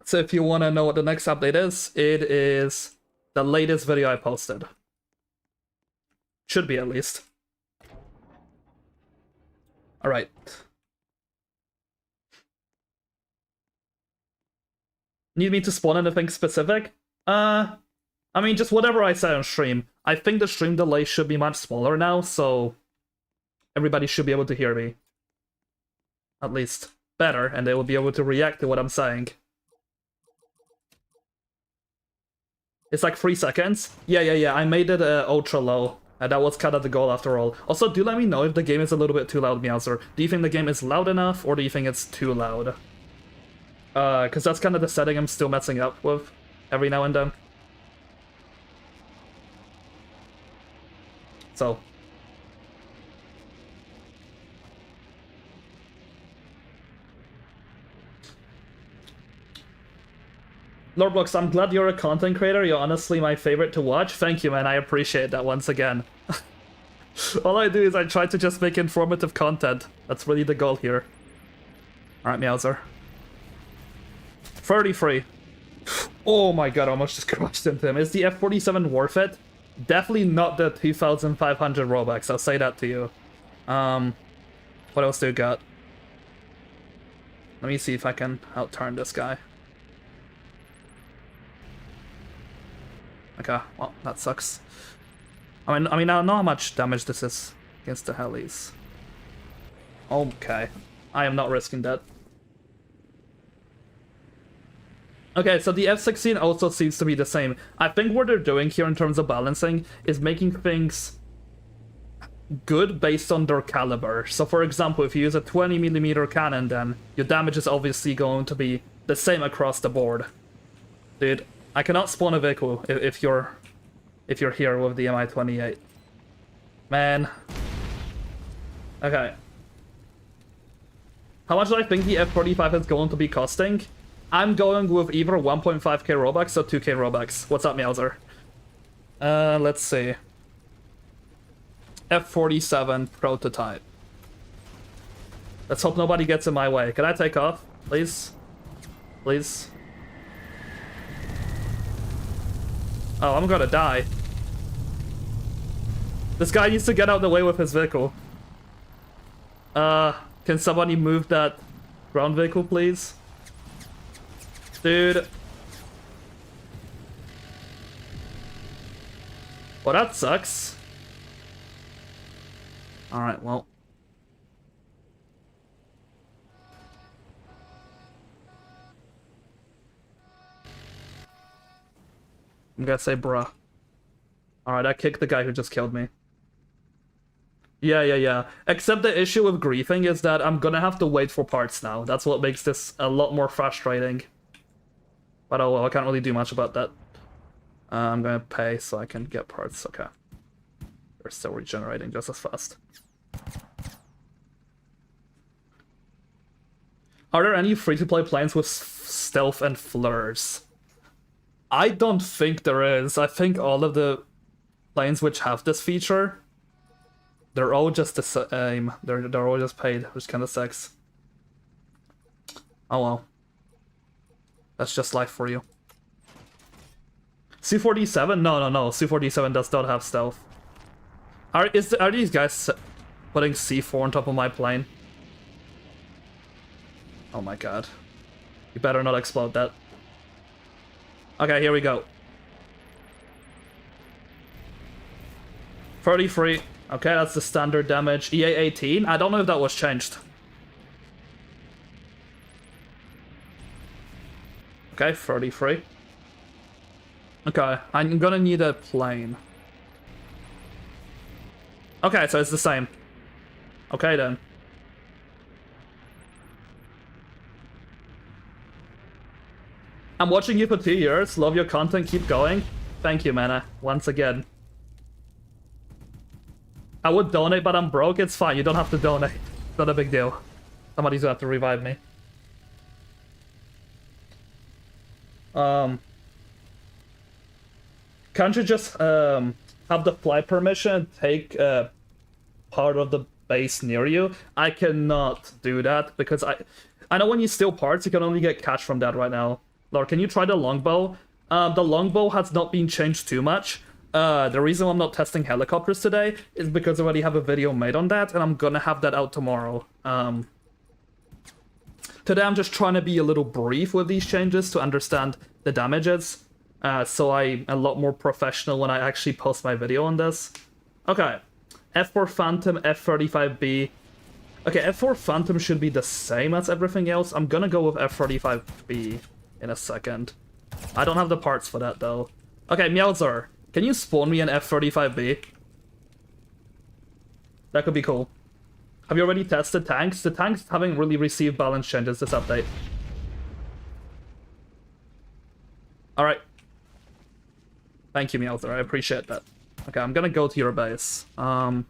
So if you want to know what the next update is, it is the latest video I posted. Should be, at least. Alright. Need me to spawn anything specific? I mean, just whatever I say on stream. I think the stream delay should be much smaller now, so everybody should be able to hear me. At least better, and they will be able to react to what I'm saying. It's like 3 seconds. Yeah, I made it ultra low. And that was kind of the goal after all. Also, do let me know if the game is a little bit too loud, Meowser. Do you think the game is loud enough, or do you think it's too loud? Because that's kind of the setting I'm still messing up with every now and then. So. Lord Blocks, I'm glad you're a content creator. You're honestly my favorite to watch. Thank you, man. I appreciate that once again. All I do is I try to just make informative content. That's really the goal here. Alright, Meowser. 33. Oh my god, I almost just crashed into him. Is the F-47 worth it? Definitely not the 2,500 Robux, I'll say that to you. What else do you got? Let me see if I can outturn this guy. Okay, well, that sucks. I mean, I don't know how much damage this is against the helis. Okay, I am not risking that. Okay, so the F-16 also seems to be the same. I think what they're doing here in terms of balancing is making things good based on their caliber. So for example, if you use a 20mm cannon, then your damage is obviously going to be the same across the board. Dude, I cannot spawn a vehicle if you're here with the Mi-28. Man. Okay. How much do I think the F-45 is going to be costing? I'm going with either 1.5k Robux or 2k Robux. What's up, Meowser? Let's see. F-47 prototype. Let's hope nobody gets in my way. Can I take off, please? please. Oh, I'm gonna die. This guy needs to get out of the way with his vehicle. Can somebody move that ground vehicle, please? Dude. Well, that sucks. Alright, well. I'm gonna say bruh. Alright, I kicked the guy who just killed me. Yeah. Except the issue with griefing is that I'm gonna have to wait for parts now. That's what makes this a lot more frustrating. But oh well, I can't really do much about that. I'm gonna pay so I can get parts. Okay. They're still regenerating just as fast. Are there any free-to-play planes with stealth and flares? I don't think there is. I think all of the planes which have this feature, they're all just the same. They're all just paid, which kind of sucks. Oh well. That's just life for you. C-47? No. C-47 does not have stealth. Are these guys putting C4 on top of my plane? Oh my god. You better not explode that. Okay, here we go. 33. Okay, that's the standard damage. EA-18? I don't know if that was changed. Okay, 33. Okay, I'm gonna need a plane. Okay, so it's the same. Okay, then. I'm watching you for 2 years. Love your content. Keep going. Thank you, Mana. Once again. I would donate, but I'm broke. It's fine. You don't have to donate. It's not a big deal. Somebody's gonna have to revive me. Can't you just have the flight permission and take part of the base near you? I cannot do that because I know when you steal parts, you can only get cash from that right now. Lord, can you try the longbow? The longbow has not been changed too much. The reason I'm not testing helicopters today is because I already have a video made on that, and I'm gonna have that out tomorrow. Today I'm just trying to be a little brief with these changes to understand the damages, so I'm a lot more professional when I actually post my video on this. Okay, F4 Phantom, F-35B. Okay, F4 Phantom should be the same as everything else. I'm gonna go with F-35B in a second. I don't have the parts for that, though. Okay, Meowzer, can you spawn me an F-35B? That could be cool. Have you already tested tanks? The tanks haven't really received balance changes this update. Alright. Thank you, Meowzer, I appreciate that. Okay, I'm gonna go to your base. Fly.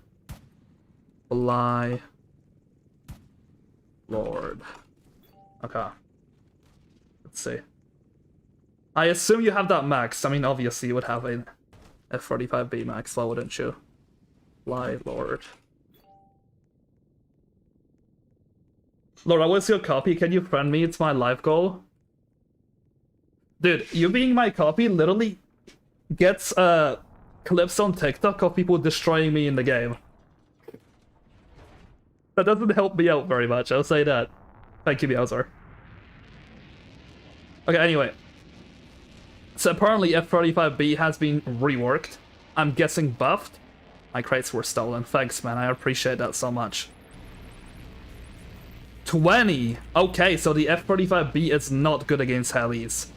Lord. Okay. Let's see. I assume you have that max. I mean, obviously you would have a F-35B max, why wouldn't you? Fly, Lord. Lord, I was your copy. Can you friend me? It's my life goal. Dude, you being my copy literally gets clips on TikTok of people destroying me in the game. That doesn't help me out very much, I'll say that. Thank you, Meowzer. Okay, anyway. So apparently F-35B has been reworked. I'm guessing buffed. My crates were stolen. Thanks, man. I appreciate that so much. 20! Okay, so the F-35B is not good against helis.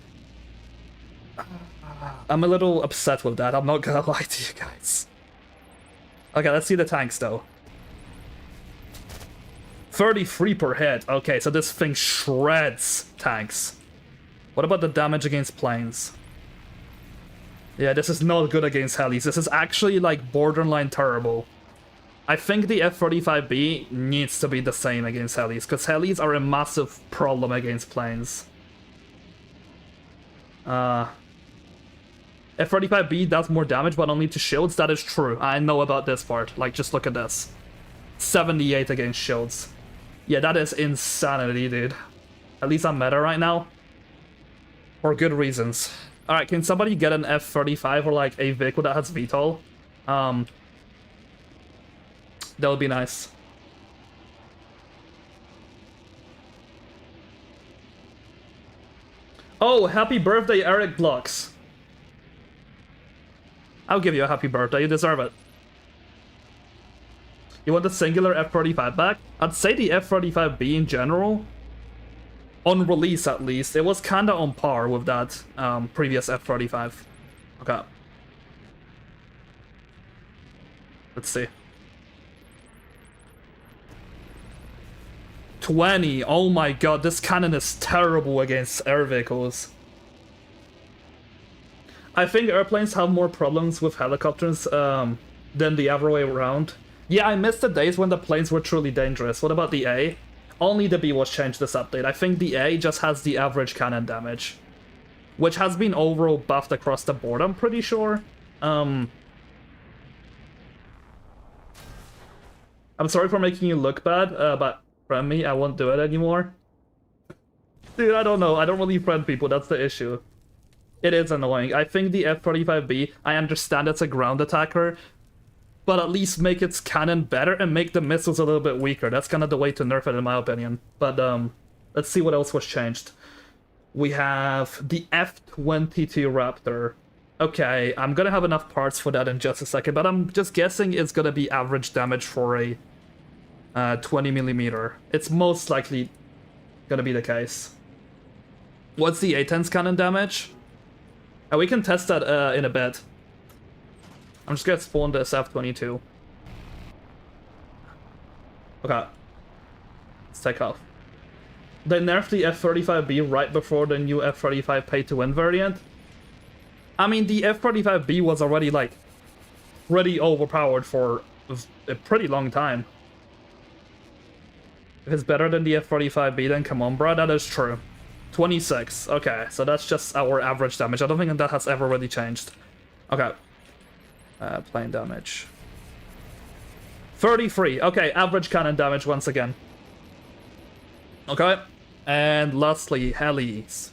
I'm a little upset with that, I'm not gonna lie to you guys. Okay, let's see the tanks, though. 33 per hit. Okay, so this thing shreds tanks. What about the damage against planes? Yeah, this is not good against helis. This is actually, like, borderline terrible. I think the F-35B needs to be the same against helis, because helis are a massive problem against planes. F-35B does more damage, but only to shields. That is true. I know about this part. Like, just look at this. 78 against shields. Yeah, that is insanity, dude. At least I'm meta right now. For good reasons. Alright, can somebody get an F-35 or like a vehicle that has VTOL? That would be nice. Oh, happy birthday, Eric Blocks. I'll give you a happy birthday, you deserve it. You want the singular F-35 back? I'd say the F-35B in general, on release at least, it was kinda on par with that previous F-35. Okay. Let's see. 20. Oh my god, this cannon is terrible against air vehicles. I think airplanes have more problems with helicopters than the other way around. Yeah, I missed the days when the planes were truly dangerous. What about the A? Only the B was changed this update. I think the A just has the average cannon damage, which has been overall buffed across the board, I'm pretty sure. I'm sorry for making you look bad, but friend me, I won't do it anymore. Dude, I don't know. I don't really friend people, that's the issue. It is annoying. I think the F-35B, I understand it's a ground attacker, but at least make its cannon better and make the missiles a little bit weaker. That's kind of the way to nerf it, in my opinion. But let's see what else was changed. We have the F-22 Raptor. Okay, I'm gonna have enough parts for that in just a second, but I'm just guessing it's gonna be average damage for a 20mm. It's most likely gonna be the case. What's the A-10's cannon damage? We can test that in a bit. I'm just gonna spawn this F-22. Okay. Let's take off. They nerfed the F-35B right before the new F-35 pay-to-win variant. I mean, the F-35B was already, like, pretty overpowered for a pretty long time. If it's better than the F-35B, then come on, bro, that is true. 26. Okay, so that's just our average damage. I don't think that has ever really changed. Okay. Plane damage. 33. Okay, average cannon damage once again. Okay. And lastly, helis.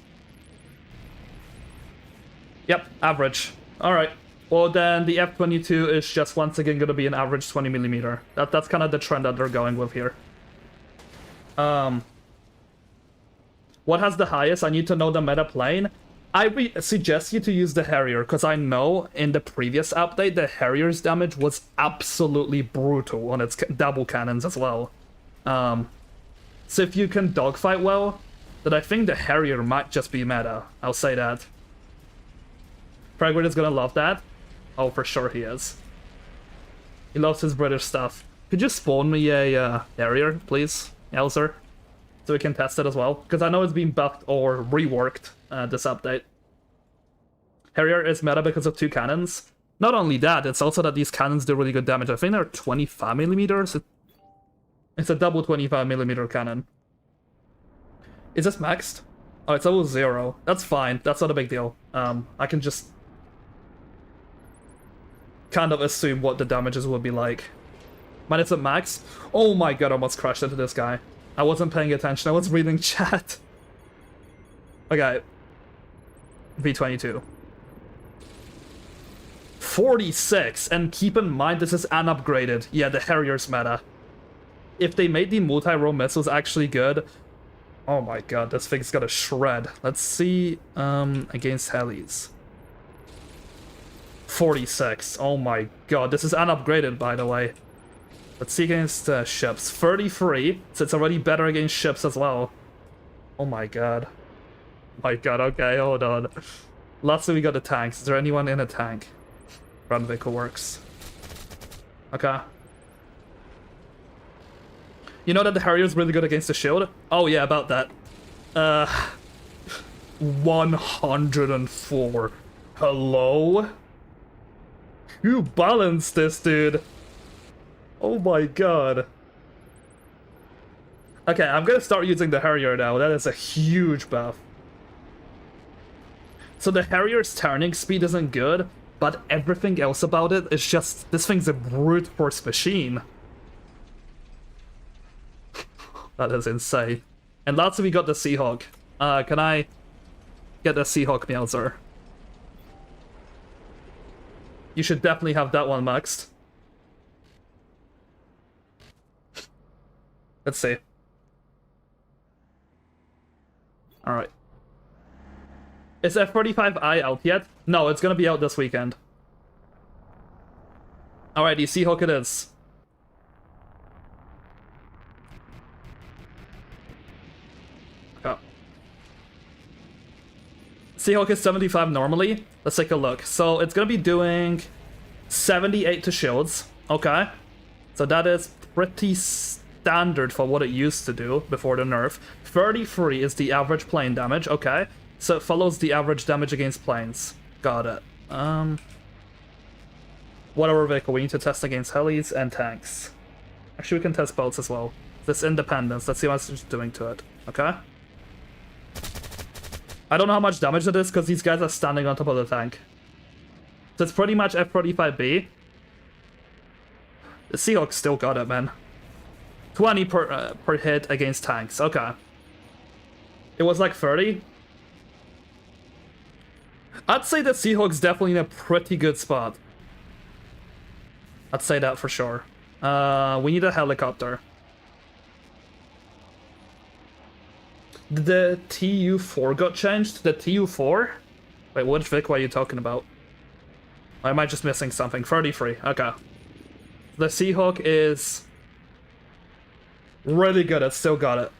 Yep, average. Alright. Well, then the F-22 is just once again going to be an average 20mm. That's kind of the trend that they're going with here. What has the highest? I need to know the meta plane. I suggest you to use the Harrier, because I know in the previous update, the Harrier's damage was absolutely brutal on its double cannons as well. So if you can dogfight well, then I think the Harrier might just be meta. I'll say that. Fragment is gonna love that. Oh, for sure he is. He loves his British stuff. Could you spawn me a Harrier, please, Elser? So we can test it as well, because I know it's been buffed or reworked this update. Harrier is meta because of 2 cannons. Not only that, it's also that these cannons do really good damage. I think they're 25mm. It's a double 25mm cannon. Is this maxed? Oh, it's level 0. That's fine. That's not a big deal. I can just kind of assume what the damages would be like. But it's a max. Oh my god, I almost crashed into this guy. I wasn't paying attention, I was reading chat. Okay. V-22. 46, and keep in mind this is unupgraded. Yeah, the Harrier's meta. If they made the multi-role missiles actually good, oh my god, this thing's gonna shred. Let's see, against helis. 46, oh my god, this is unupgraded, by the way. Let's see against ships. 33, so it's already better against ships as well. Oh my god. My god, okay, hold on. Lastly, we got the tanks. Is there anyone in a tank? Ground vehicle works. Okay. You know that the Harrier is really good against the shield? Oh yeah, about that. 104. Hello? Who balanced this, dude? Oh my god. Okay, I'm gonna start using the Harrier now. That is a huge buff. So the Harrier's turning speed isn't good, but everything else about it is just... This thing's a brute force machine. That is insane. And lastly, we got the Seahawk. Can I get the Seahawk Meowser. You should definitely have that one maxed. Let's see. Alright. Is F-35I out yet? No, it's gonna be out this weekend. Alrighty, Seahawk it is. Okay. Seahawk is 75 normally. Let's take a look. So it's gonna be doing 78 to shields. Okay. So that is pretty standard for what it used to do before the nerf. 33 is the average plane damage. Okay. So it follows the average damage against planes. Got it. Whatever vehicle, we need to test against helis and tanks. Actually, we can test boats as well. This Independence, let's see what it's doing to it. Okay? I don't know how much damage it is because these guys are standing on top of the tank. So it's pretty much F-35B. The Seahawk still got it, man. 20 per hit against tanks. Okay. It was like 30. I'd say the Seahawk's definitely in a pretty good spot. I'd say that for sure. We need a helicopter. The TU-4 got changed? The TU-4? Wait, what Vic are you talking about? Or am I just missing something? 33, okay. The Seahawk is really good, it still got it.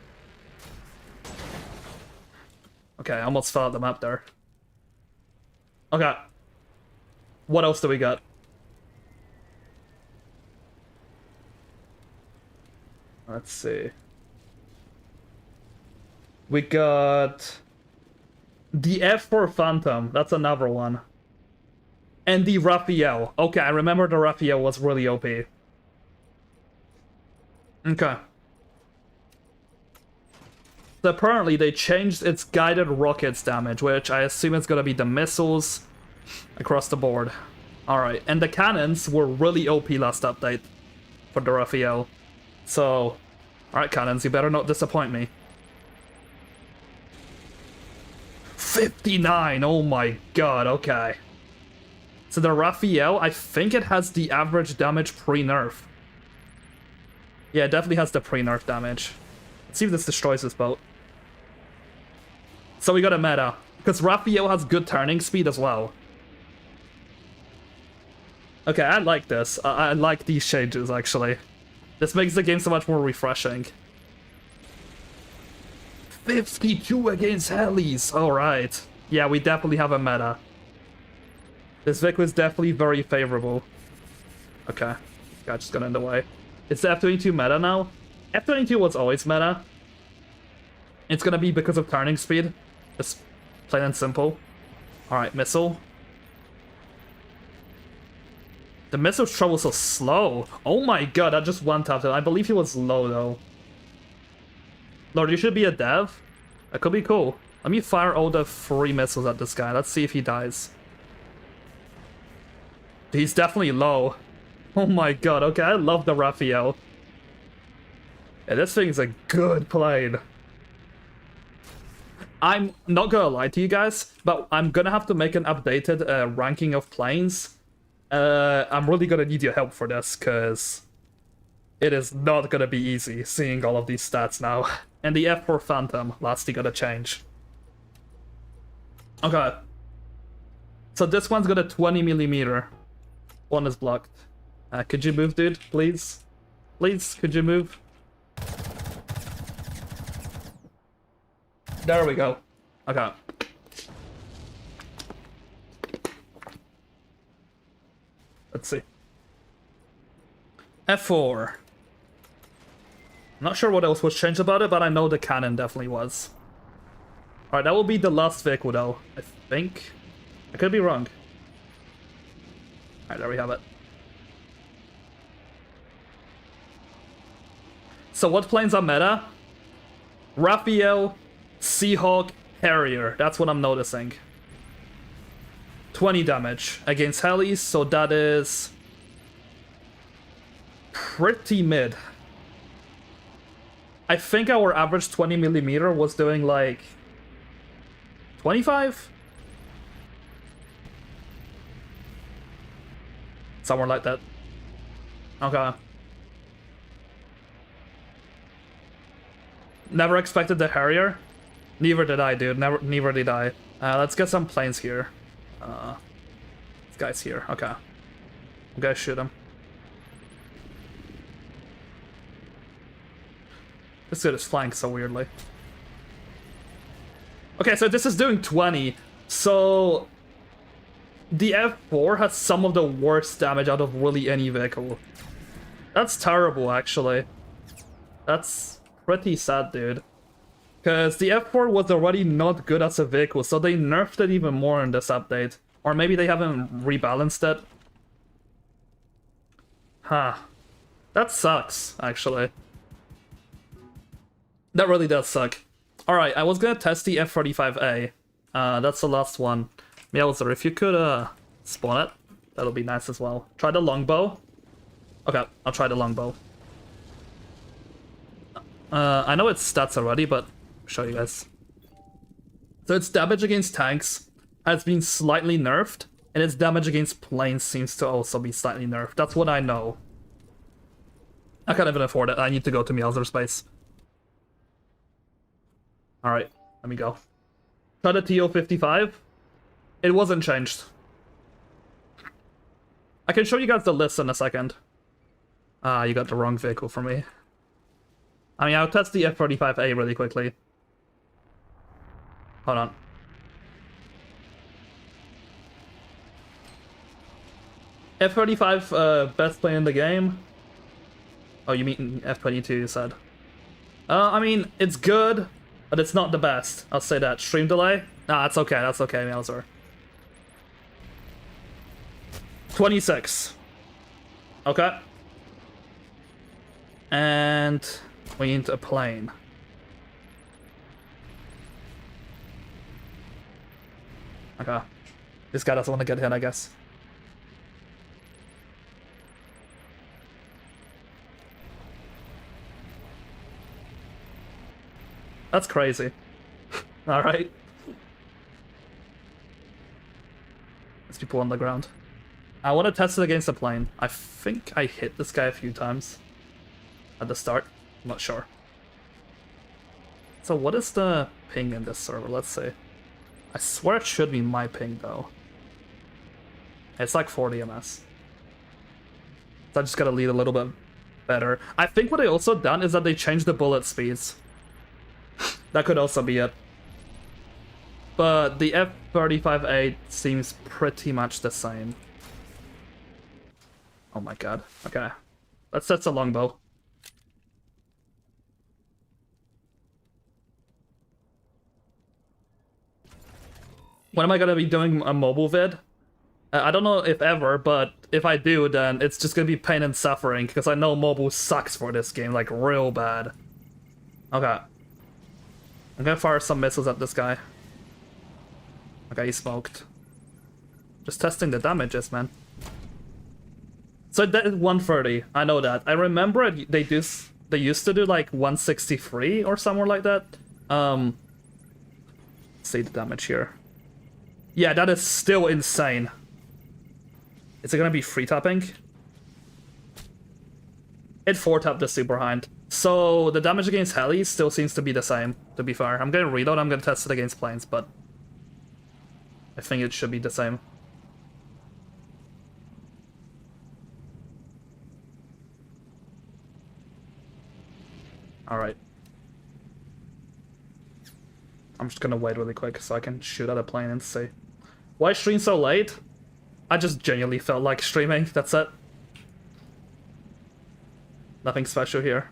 Okay, I almost fell out the map there. Okay. What else do we got? Let's see. We got the F4 Phantom. That's another one. And the Raphael. Okay, I remember the Raphael was really OP. Okay. So apparently they changed its guided rockets damage, which I assume is gonna be the missiles across the board. Alright, and the cannons were really OP last update for the Raphael. So, alright cannons, you better not disappoint me. 59, oh my god, okay. So the Raphael, I think it has the average damage pre-nerf. Yeah, it definitely has the pre-nerf damage. Let's see if this destroys this boat. So we got a meta, because Raphael has good turning speed as well. Okay, I like this. I like these changes, actually. This makes the game so much more refreshing. 52 against helis! Alright. Yeah, we definitely have a meta. This Vic was definitely very favorable. Okay. God, just got in the way. It's the F-22 meta now. F-22 was always meta. It's gonna be because of turning speed. Just plain and simple. Alright, missile. The missile travels so slow. Oh my god, that just one-tapped it. I believe he was low, though. Lord, you should be a dev. That could be cool. Let me fire all the 3 missiles at this guy. Let's see if he dies. He's definitely low. Oh my god, okay, I love the Raphael. Yeah, this thing's a good plane. I'm not gonna lie to you guys, but I'm gonna have to make an updated ranking of planes. I'm really gonna need your help for this, because it is not gonna be easy seeing all of these stats now. And the F4 Phantom, lastly, gotta change. Okay. So this one's got a 20mm. One is blocked. Could you move, dude? Please? Please, could you move? There we go. Okay. Let's see. F4. I'm not sure what else was changed about it, but I know the cannon definitely was. Alright, that will be the last vehicle though, I think. I could be wrong. Alright, there we have it. So what planes are meta? Raphael, Seahawk, Harrier. That's what I'm noticing. 20 damage against helis, so that is pretty mid. I think our average 20mm was doing like 25? Somewhere like that. Okay. Never expected the Harrier. Neither did I, dude. Neither did I. Let's get some planes here. This guy's here. Okay. I'm gonna shoot him. This dude is flying so weirdly. Okay, so this is doing 20. So the F4 has some of the worst damage out of really any vehicle. That's terrible, actually. That's pretty sad, dude. Because the F4 was already not good as a vehicle, so they nerfed it even more in this update. Or maybe they haven't rebalanced it. Huh. That sucks, actually. That really does suck. Alright, I was gonna test the F-35A. That's the last one. Meowser, if you could spawn it, that'll be nice as well. Try the longbow. Okay, I'll try the longbow. I know its stats already, but I'll show you guys. So its damage against tanks has been slightly nerfed, and its damage against planes seems to also be slightly nerfed. That's what I know. I can't even afford it. I need to go to Meowser space. Alright, let me go. Try the TO-55. It wasn't changed. I can show you guys the list in a second. Ah, you got the wrong vehicle for me. I mean, I'll test the F-35A really quickly. Hold on. F-35, best plane in the game. Oh, you mean F-22, you said. I mean, it's good, but it's not the best. I'll say that. Stream delay? Nah, that's okay, Meowser. 26. Okay. And we need a plane. Okay. This guy doesn't want to get hit, I guess. That's crazy. Alright. There's people on the ground. I want to test it against a plane. I think I hit this guy a few times at the start. I'm not sure. So what is the ping in this server? Let's see. I swear it should be my ping though. It's like 40 ms. So I just gotta lead a little bit better. I think what they also done is that they changed the bullet speeds. That could also be it. But the F-35A seems pretty much the same. Oh my god. Okay. Let's test the longbow. When am I gonna be doing a mobile vid? I don't know if ever, but if I do, then it's just gonna be pain and suffering, because I know mobile sucks for this game, like real bad. Okay. I'm gonna fire some missiles at this guy. Okay, he smoked. Just testing the damages, man. So that is 130. I know that. I remember they used to do like 163 or somewhere like that. Let's see the damage here. Yeah, that is still insane. Is it gonna be free tapping? It 4-tapped the super hind. So the damage against helis still seems to be the same, to be fair. I'm gonna reload, I'm gonna test it against planes, but I think it should be the same. Alright. I'm just gonna wait really quick so I can shoot at a plane and see. Why stream so late? I just genuinely felt like streaming, that's it. Nothing special here.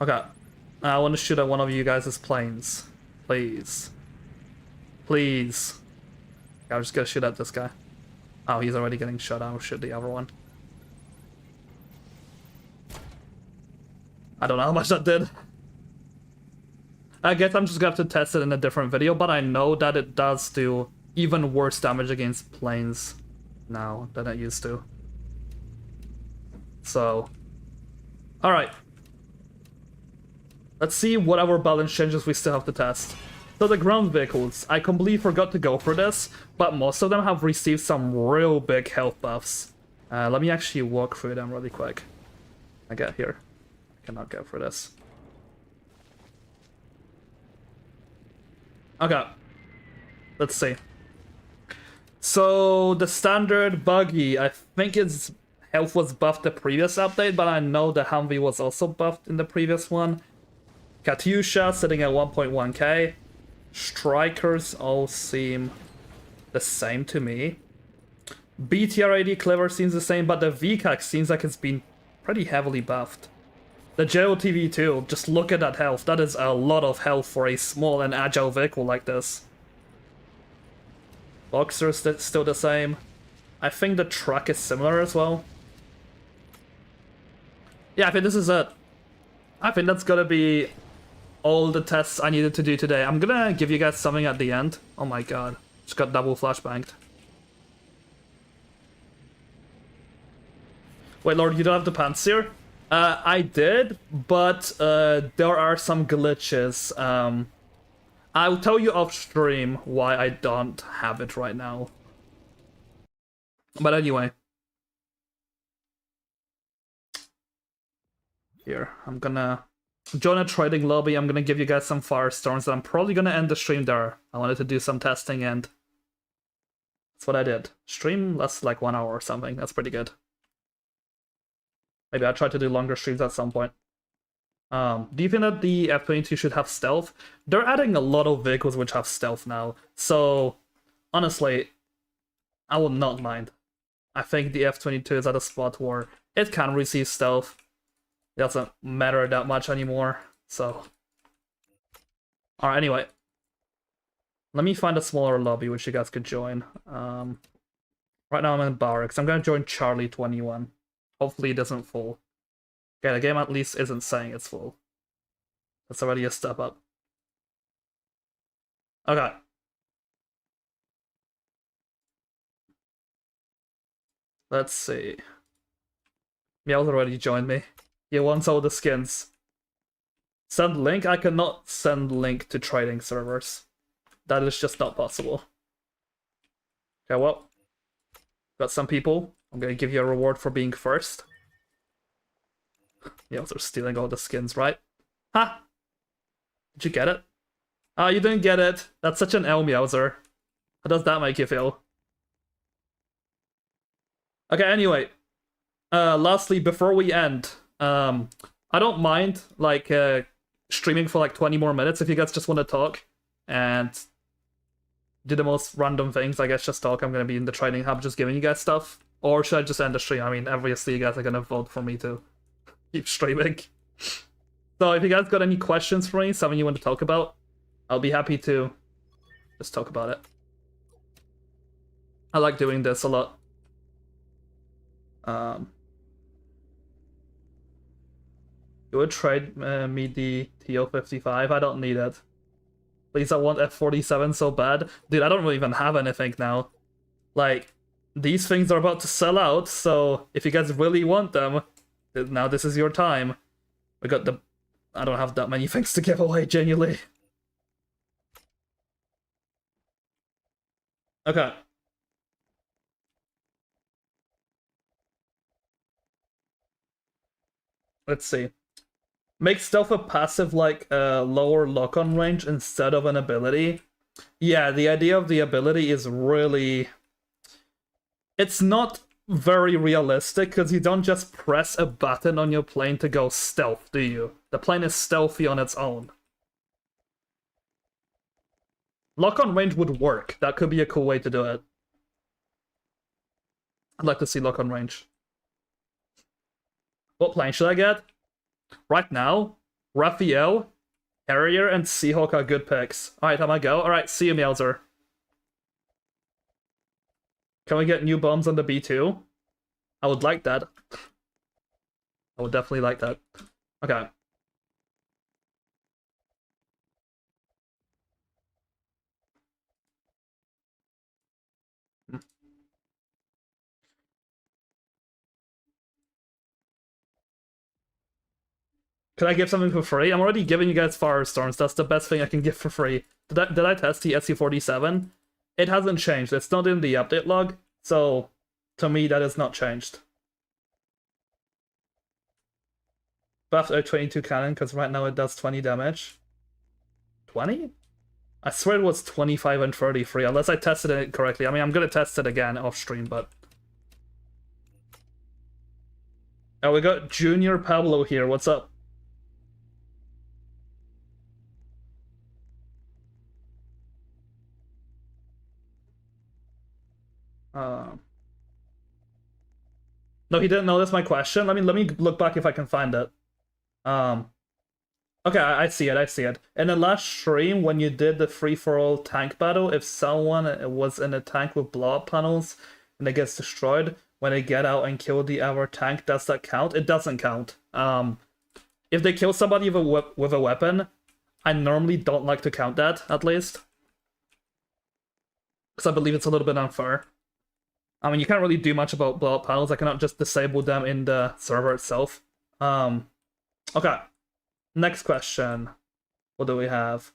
Okay. I want to shoot at one of you guys' planes. Please. Please. Okay, I'm just gonna shoot at this guy. Oh, he's already getting shot. I'll shoot the other one. I don't know how much that did. I guess I'm just gonna have to test it in a different video, but I know that it does do even worse damage against planes now than it used to. So, alright. Let's see whatever balance changes we still have to test. So the ground vehicles, I completely forgot to go for this, but most of them have received some real big health buffs. Let me actually walk through them really quick. I get here. I cannot go for this. Okay. Let's see. So the standard buggy, I think its health was buffed the previous update, but I know the Humvee was also buffed in the previous one. Katyusha sitting at 1.1k. Strikers all seem the same to me. BTR-80 Clever seems the same, but the VCAC seems like it's been pretty heavily buffed. The JOTV too, just look at that health. That is a lot of health for a small and agile vehicle like this. Boxer's still the same. I think the truck is similar as well. Yeah, I think this is it. I think that's gonna be all the tests I needed to do today. I'm gonna give you guys something at the end. Oh my god. Just got double flashbanged. Wait, Lord, you don't have the Panzer? I did, but there are some glitches. I'll tell you off stream why I don't have it right now. But anyway. Here, I'm gonna join a trading lobby. I'm gonna give you guys some firestorms, and I'm probably gonna end the stream there. I wanted to do some testing, and that's what I did. Stream lasts like 1 hour or something. That's pretty good. Maybe I'll try to do longer streams at some point. Do you think that the F-22 should have stealth? They're adding a lot of vehicles which have stealth now, so honestly, I would not mind. I think the F-22 is at a spot where it can receive stealth. It doesn't matter that much anymore, so... Alright, anyway. Let me find a smaller lobby which you guys could join. Right now I'm in Barracks. I'm gonna join Charlie 21. Hopefully it doesn't fall. Okay, the game at least isn't saying it's full. That's already a step up. Okay. Let's see. Meow's already joined me. He wants all the skins. Send link? I cannot send link to trading servers. That is just not possible. Okay, well. Got some people. I'm gonna give you a reward for being first. Yeah, they're stealing all the skins, right? Ha! Did you get it? Ah, you didn't get it. That's such an L, Meowser. How does that make you feel? Okay, anyway. Lastly, before we end, I don't mind, like, streaming for like 20 more minutes if you guys just want to talk and do the most random things. I guess just talk. I'm gonna be in the training hub just giving you guys stuff. Or should I just end the stream? I mean, obviously you guys are gonna vote for me to keep streaming. So if you guys got any questions for me, something you want to talk about, I'll be happy to just talk about it. I like doing this a lot. You would trade me the TO-55? I don't need it. Please, I want F-47 so bad. Dude, I don't really even have anything now. Like, these things are about to sell out, so if you guys really want them, now this is your time. We got the... I don't have that many things to give away, genuinely. Okay. Let's see. Make stealth a passive, like, lower lock-on range instead of an ability. Yeah, the idea of the ability is really... It's not very realistic, because you don't just press a button on your plane to go stealth, do you? The plane is stealthy on its own. Lock-on range would work. That could be a cool way to do it. I'd like to see lock-on range. What plane should I get? Right now, Raphael, Harrier, and Seahawk are good picks. Alright, time I go. Alright, see you, Meowser. Can we get new bombs on the B2? I would like that. I would definitely like that. Okay. Could I give something for free? I'm already giving you guys Firestorms. That's the best thing I can give for free. Did I test the SC-47? It hasn't changed. It's not in the update log, so to me that is not changed. Buffed out 22 cannon because right now it does 20 damage. 20? I swear it was 25 and 33, unless I tested it correctly. I mean, I'm gonna test it again off stream, but... Oh, we got Junior Pablo here. What's up? No, he didn't notice my question. Let me look back if I can find it. Okay, I see it. In the last stream, when you did the free-for-all tank battle, if someone was in a tank with blow-up panels and it gets destroyed, when they get out and kill the other tank, does that count? It doesn't count. If they kill somebody with a weapon, I normally don't like to count that, at least. Because I believe it's a little bit unfair. I mean, you can't really do much about blow-up panels. I cannot just disable them in the server itself. Okay. Next question. What do we have?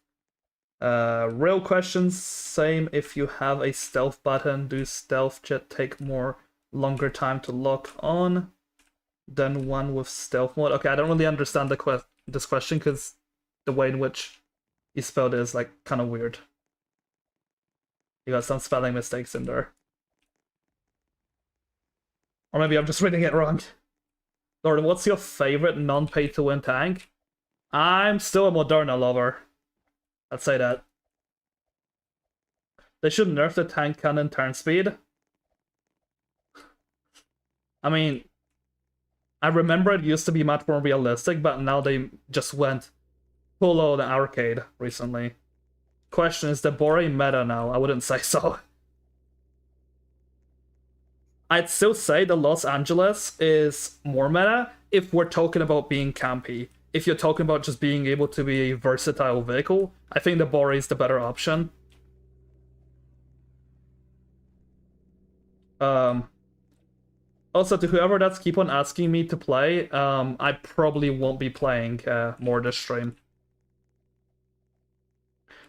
Real questions. Same if you have a stealth button. Do stealth jet take longer time to lock on than one with stealth mode? Okay, I don't really understand this question because the way in which you spelled it is like kind of weird. You got some spelling mistakes in there. Or maybe I'm just reading it wrong. Lord, what's your favorite non-pay-to-win tank? I'm still a Moderna lover. I'd say that. They should nerf the tank cannon turn speed. I mean, I remember it used to be much more realistic, but now they just went full-on arcade recently. Question, is the Bore meta now? I wouldn't say so. I'd still say the Los Angeles is more meta if we're talking about being campy. If you're talking about just being able to be a versatile vehicle, I think the Bore is the better option. Also, to whoever that's keep on asking me to play, I probably won't be playing more this stream.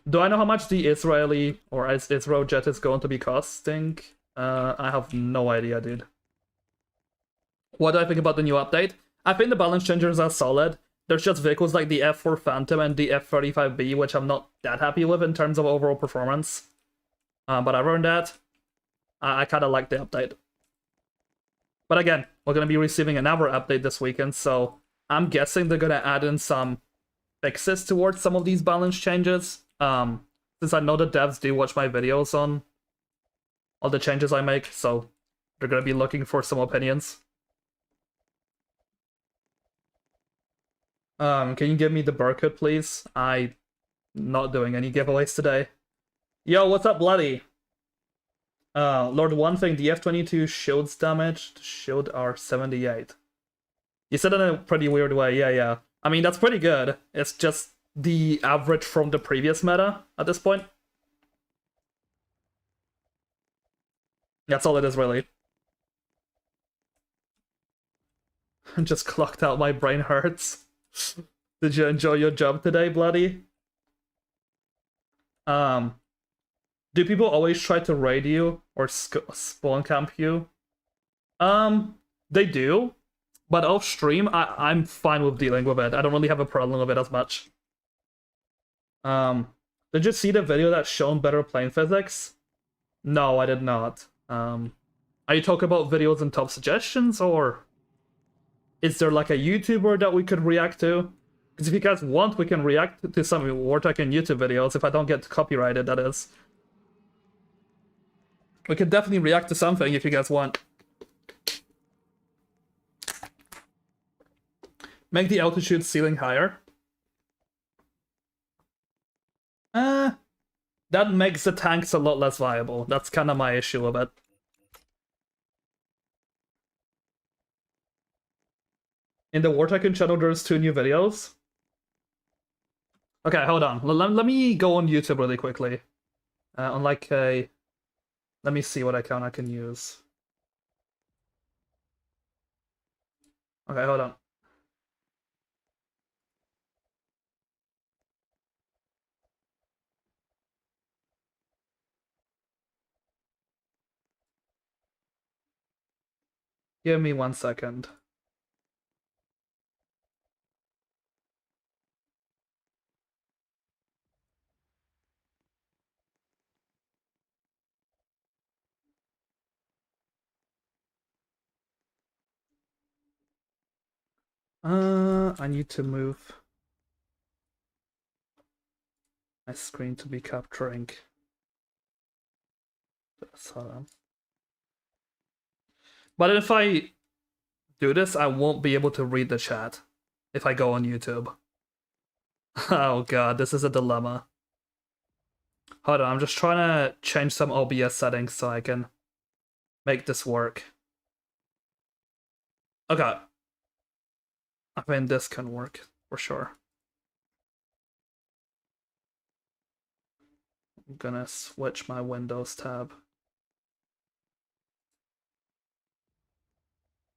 Do I know how much the Israeli or Israel jet is going to be costing? I have no idea, dude. What do I think about the new update? I think the balance changers are solid. There's just vehicles like the F4 Phantom and the F-35B, which I'm not that happy with in terms of overall performance. But other than that, I kind of like the update. But again, we're going to be receiving another update this weekend, so I'm guessing they're going to add in some fixes towards some of these balance changes. Since I know the devs do watch my videos on all the changes I make, so they're going to be looking for some opinions. Can you give me the Burkut, please? I'm not doing any giveaways today. Yo, what's up, Bloody? Lord, one thing, the F-22 shields damaged. Shield are 78. You said it in a pretty weird way, yeah. I mean, that's pretty good. It's just the average from the previous meta at this point. That's all it is, really. Just clocked out, my brain hurts. Did you enjoy your job today, Bloody? Do people always try to raid you or spawn camp you? They do, but off stream, I'm fine with dealing with it. I don't really have a problem with it as much. Did you see the video that's shown better plane physics? No, I did not. Are you talking about videos and top suggestions, or is there like a YouTuber that we could react to? Because if you guys want, we can react to some War Tycoon YouTube videos, if I don't get copyrighted, that is. We could definitely react to something if you guys want. Make the altitude ceiling higher. That makes the tanks a lot less viable. That's kind of my issue with it. In the War Tycoon channel, there's 2 new videos. Okay, hold on. Let me go on YouTube really quickly. On like a... Let me see what account I can use. Okay, hold on. Give me 1 second. I need to move my screen to be capturing. Hold on. But if I do this, I won't be able to read the chat if I go on YouTube. Oh god, this is a dilemma. Hold on, I'm just trying to change some OBS settings so I can make this work. Okay. I think this can work for sure. I'm gonna switch my Windows tab.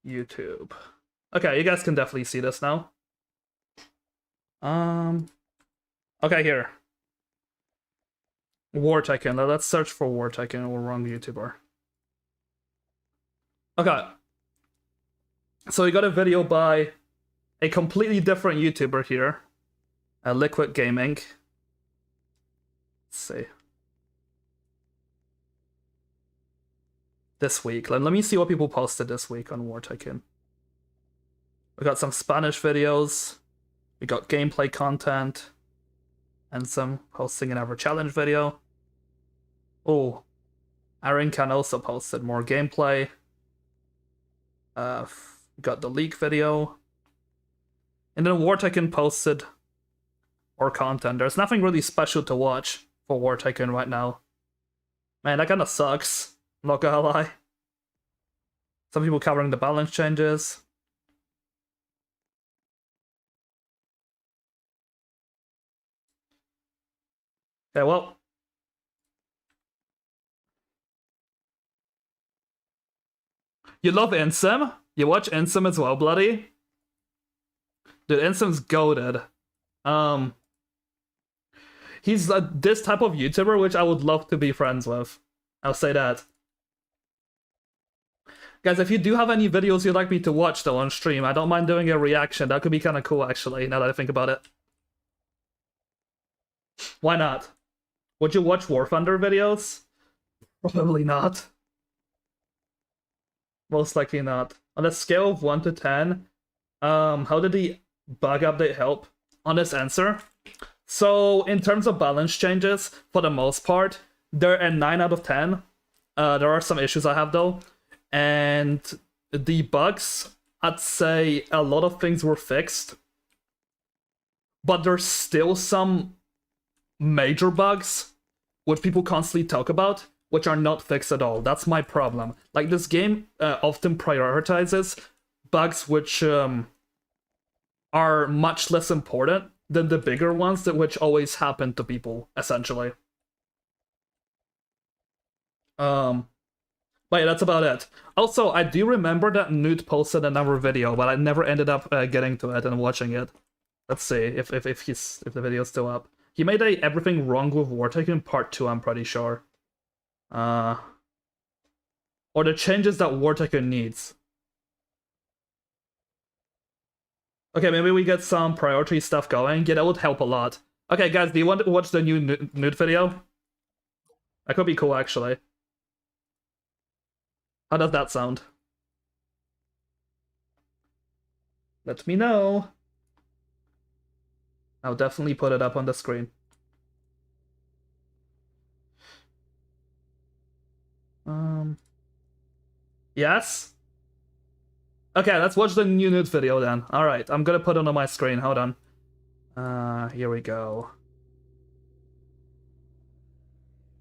YouTube. Okay, you guys can definitely see this now. Okay, here. War Tycoon. Let's search for War Tycoon. We're wrong YouTuber. Okay. So we got a video by a completely different YouTuber here. Liquid Gaming. Let's see. This week. Let me see what people posted this week on War Tycoon. We got some Spanish videos. We got gameplay content. And some posting an ever challenge video. Oh. Aaron Can also posted more gameplay. Got the leak video. And then War Tycoon posted more content. There's nothing really special to watch for War Tycoon right now. Man, that kinda sucks. I'm not gonna lie. Some people covering the balance changes. Okay, well. You love Insim? You watch Insim as well, bloody? Dude, Insim's goated. He's this type of YouTuber which I would love to be friends with. I'll say that. Guys, if you do have any videos you'd like me to watch though on stream, I don't mind doing a reaction. That could be kind of cool actually, now that I think about it. Why not? Would you watch War Thunder videos? Probably not. Most likely not. On a scale of 1 to 10, how did the bug update help? Honest answer. So, in terms of balance changes, for the most part, they're a 9 out of 10. There are some issues I have though. And the bugs, I'd say a lot of things were fixed. But there's still some major bugs, which people constantly talk about, which are not fixed at all. That's my problem. Like, this game often prioritizes bugs which are much less important than the bigger ones that which always happen to people, essentially. But yeah, that's about it. Also, I do remember that Newt posted another video, but I never ended up getting to it and watching it. Let's see if the video's still up. He made a Everything Wrong with War Tycoon Part 2, I'm pretty sure. Or the changes that War Tycoon needs. Okay, maybe we get some priority stuff going. Yeah, that would help a lot. Okay, guys, do you want to watch the new nude video? That could be cool, actually. How does that sound? Let me know. I'll definitely put it up on the screen. Yes? Okay, let's watch the new nude video then. Alright, I'm gonna put it on my screen. Hold on. Here we go.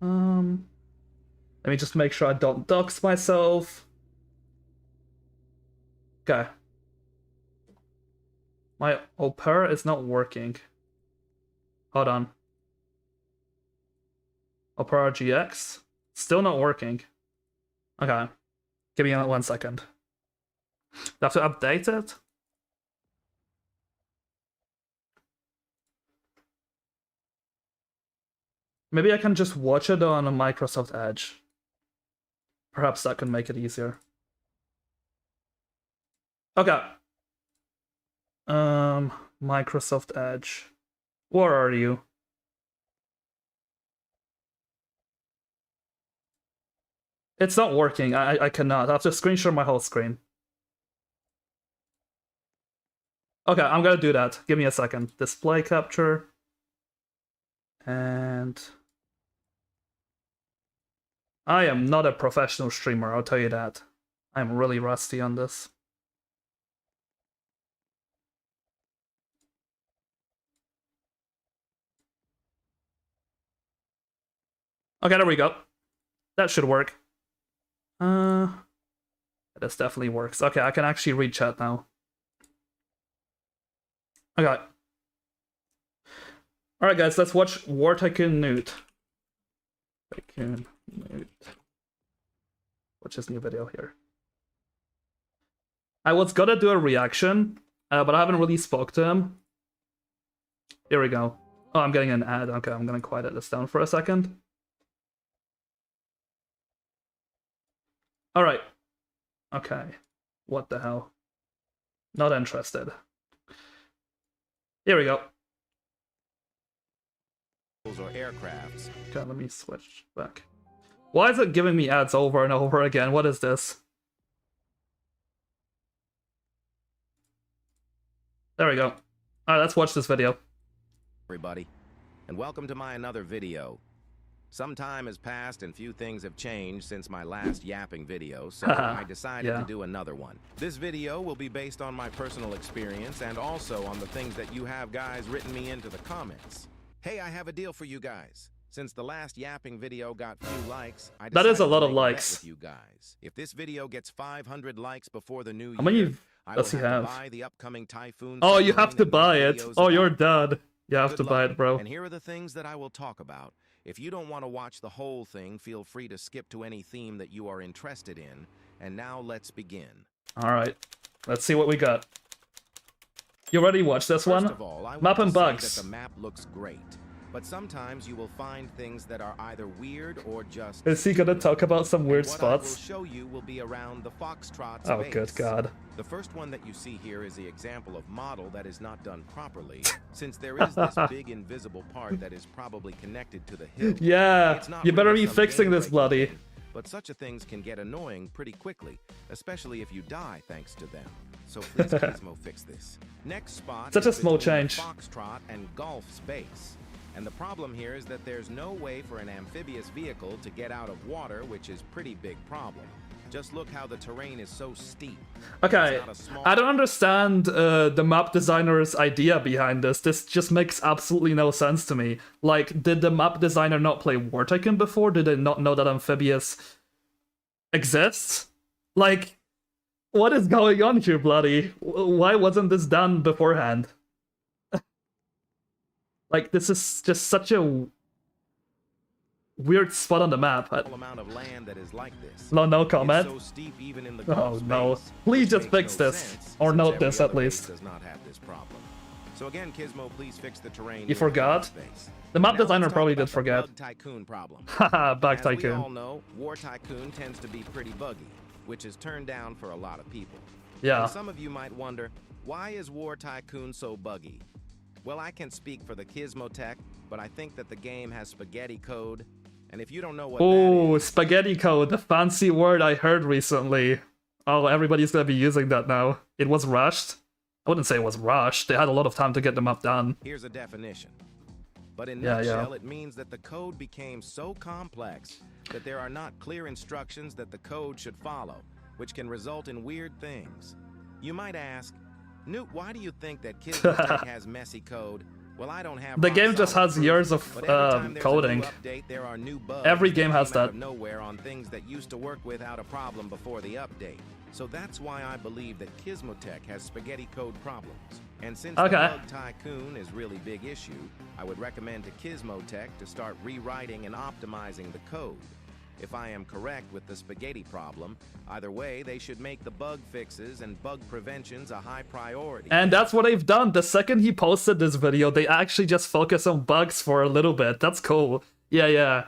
Let me just make sure I don't dox myself. Okay. My Opera is not working. Hold on. Opera GX? Still not working. Okay. Give me 1 second. Do I have to update it? Maybe I can just watch it on a Microsoft Edge. Perhaps that can make it easier. Okay. Microsoft Edge. Where are you? It's not working. I cannot. I have to screenshot my whole screen. Okay, I'm gonna do that. Give me a second. Display capture. And I am not a professional streamer, I'll tell you that. I'm really rusty on this. Okay, there we go. That should work. This definitely works. Okay, I can actually read chat now. Okay. Alright guys, let's watch War Tycoon Newt. Tycoon Newt. Watch this new video here. I was gonna do a reaction, but I haven't really spoke to him. Here we go. Oh, I'm getting an ad. Okay, I'm gonna quiet this down for a second. Alright. Okay. What the hell? Not interested. Here we go. Or aircrafts. Okay, let me switch back. Why is it giving me ads over and over again? What is this? There we go. Alright, let's watch this video. Everybody, and welcome to my another video. Some time has passed and few things have changed since my last yapping video, so I decided to do another one. This video will be based on my personal experience and also on the things that you have guys written me into the comments. Hey, I have a deal for you guys. Since the last yapping video got few likes, I decided that is a lot to of make a bet likes. with you guys. If this video gets 500 likes before the new How many year, I will does he have have? to buy the upcoming Typhoon. Oh, you have to submarine buy and it. videos Oh, you're about it. dead. You have to Good buy luck. it, bro. And here are the things that I will talk about. If you don't want to watch the whole thing, feel free to skip to any theme that you are interested in. And now let's begin. Alright. Let's see what we got. You already watched this one? First of all, I Map want and to say bugs. that the map looks great. But sometimes you will find things that are either weird or just... Is he gonna talk about some weird what spots? I will show you will be around the Foxtrot Oh, space. good God. The first one that you see here is the example of model that is not done properly, since there is this big invisible part that is probably connected to the hill. Yeah, It's not you better really be some fixing this, game-breaking bloody. thing, but such a things can get annoying pretty quickly, especially if you die thanks to them. So please Gizmo fix this. Next spot Such a is small between change. Foxtrot and Gulf space. And the problem here is that there's no way for an amphibious vehicle to get out of water, which is pretty big problem. Just look how the terrain is so steep. Okay, It's not a small- I don't understand the map designer's idea behind this. This just makes absolutely no sense to me. Like, did the map designer not play War Tycoon before? Did they not know that amphibious exists? Like, what is going on here, bloody? Why wasn't this done beforehand? Like, this is just such a weird spot on the map. amount of land that is like this. No It's comment. so steep even in the Oh Gulf no. space, Please which just makes fix no this. sense, Or since note every this other at least. base does not have this problem. So again, Gizmo, please fix the terrain. You near the forgot? Gulf space. The map Now let's designer talk probably about did the forget. Bug Tycoon problem. Haha, Bug As we all Tycoon. know, War Tycoon tends to be pretty buggy, which is turned down for a lot of people. Yeah. And some of you might wonder, why is War Tycoon so buggy? Well, I can't speak for the Gizmo Tech, but I think that the game has spaghetti code, and if you don't know what Oh, that is, spaghetti code, the fancy word I heard recently. Oh, everybody's gonna be using that now. It was rushed. I wouldn't say it was rushed. They had a lot of time to get the map done. here's a definition. But in Yeah, nutshell, it means that the code became so complex that there are not clear instructions that the code should follow, which can result in weird things. You might ask, Newt, why do you think that Gizmo Tech has messy code? Well, I don't have The rock game just solid has proof, years of but every time there's a coding. new update, there are new bugs Every that game has came out that. of nowhere on things that used to work without a problem before the update. So that's why I believe that Gizmo Tech has spaghetti code problems. And since Okay. the Bug Tycoon is really big issue, I would recommend to Gizmo Tech to start rewriting and optimizing the code. If I am correct with the spaghetti problem, either way, they should make the bug fixes and bug preventions a high priority. And that's what they've done. The second he posted this video, they actually just focus on bugs for a little bit. That's cool. Yeah.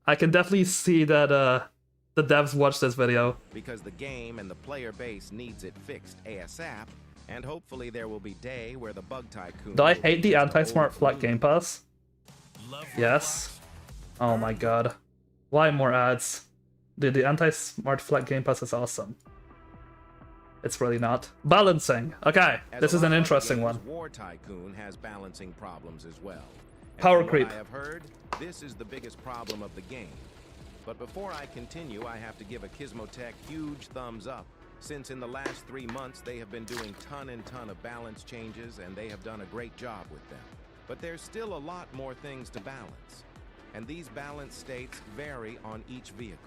I can definitely see that the devs watch this video. Because the game and the player base needs it fixed ASAP, and hopefully there will be day where the bug tycoon... Do I hate the anti-smart flat Game Pass? Yes. Oh my god. Why more ads? Dude, the anti-smart flat Game Pass is awesome. It's really not. Balancing. Okay, this is an interesting one. War Tycoon has balancing problems as well. Power creep. I have heard this is the biggest problem of the game. But before I continue, I have to give a Gizmotech huge thumbs up. Since in the last 3 months they have been doing ton and ton of balance changes, and they have done a great job with them. But there's still a lot more things to balance. And these balance states vary on each vehicle.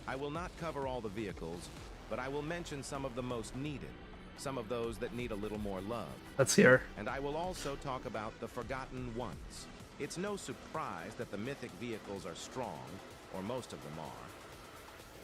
I will not cover all the vehicles, but I will mention some of the most needed, some of those that need a little more love. Let's hear. And I will also talk about the forgotten ones. It's no surprise that the mythic vehicles are strong, or most of them are.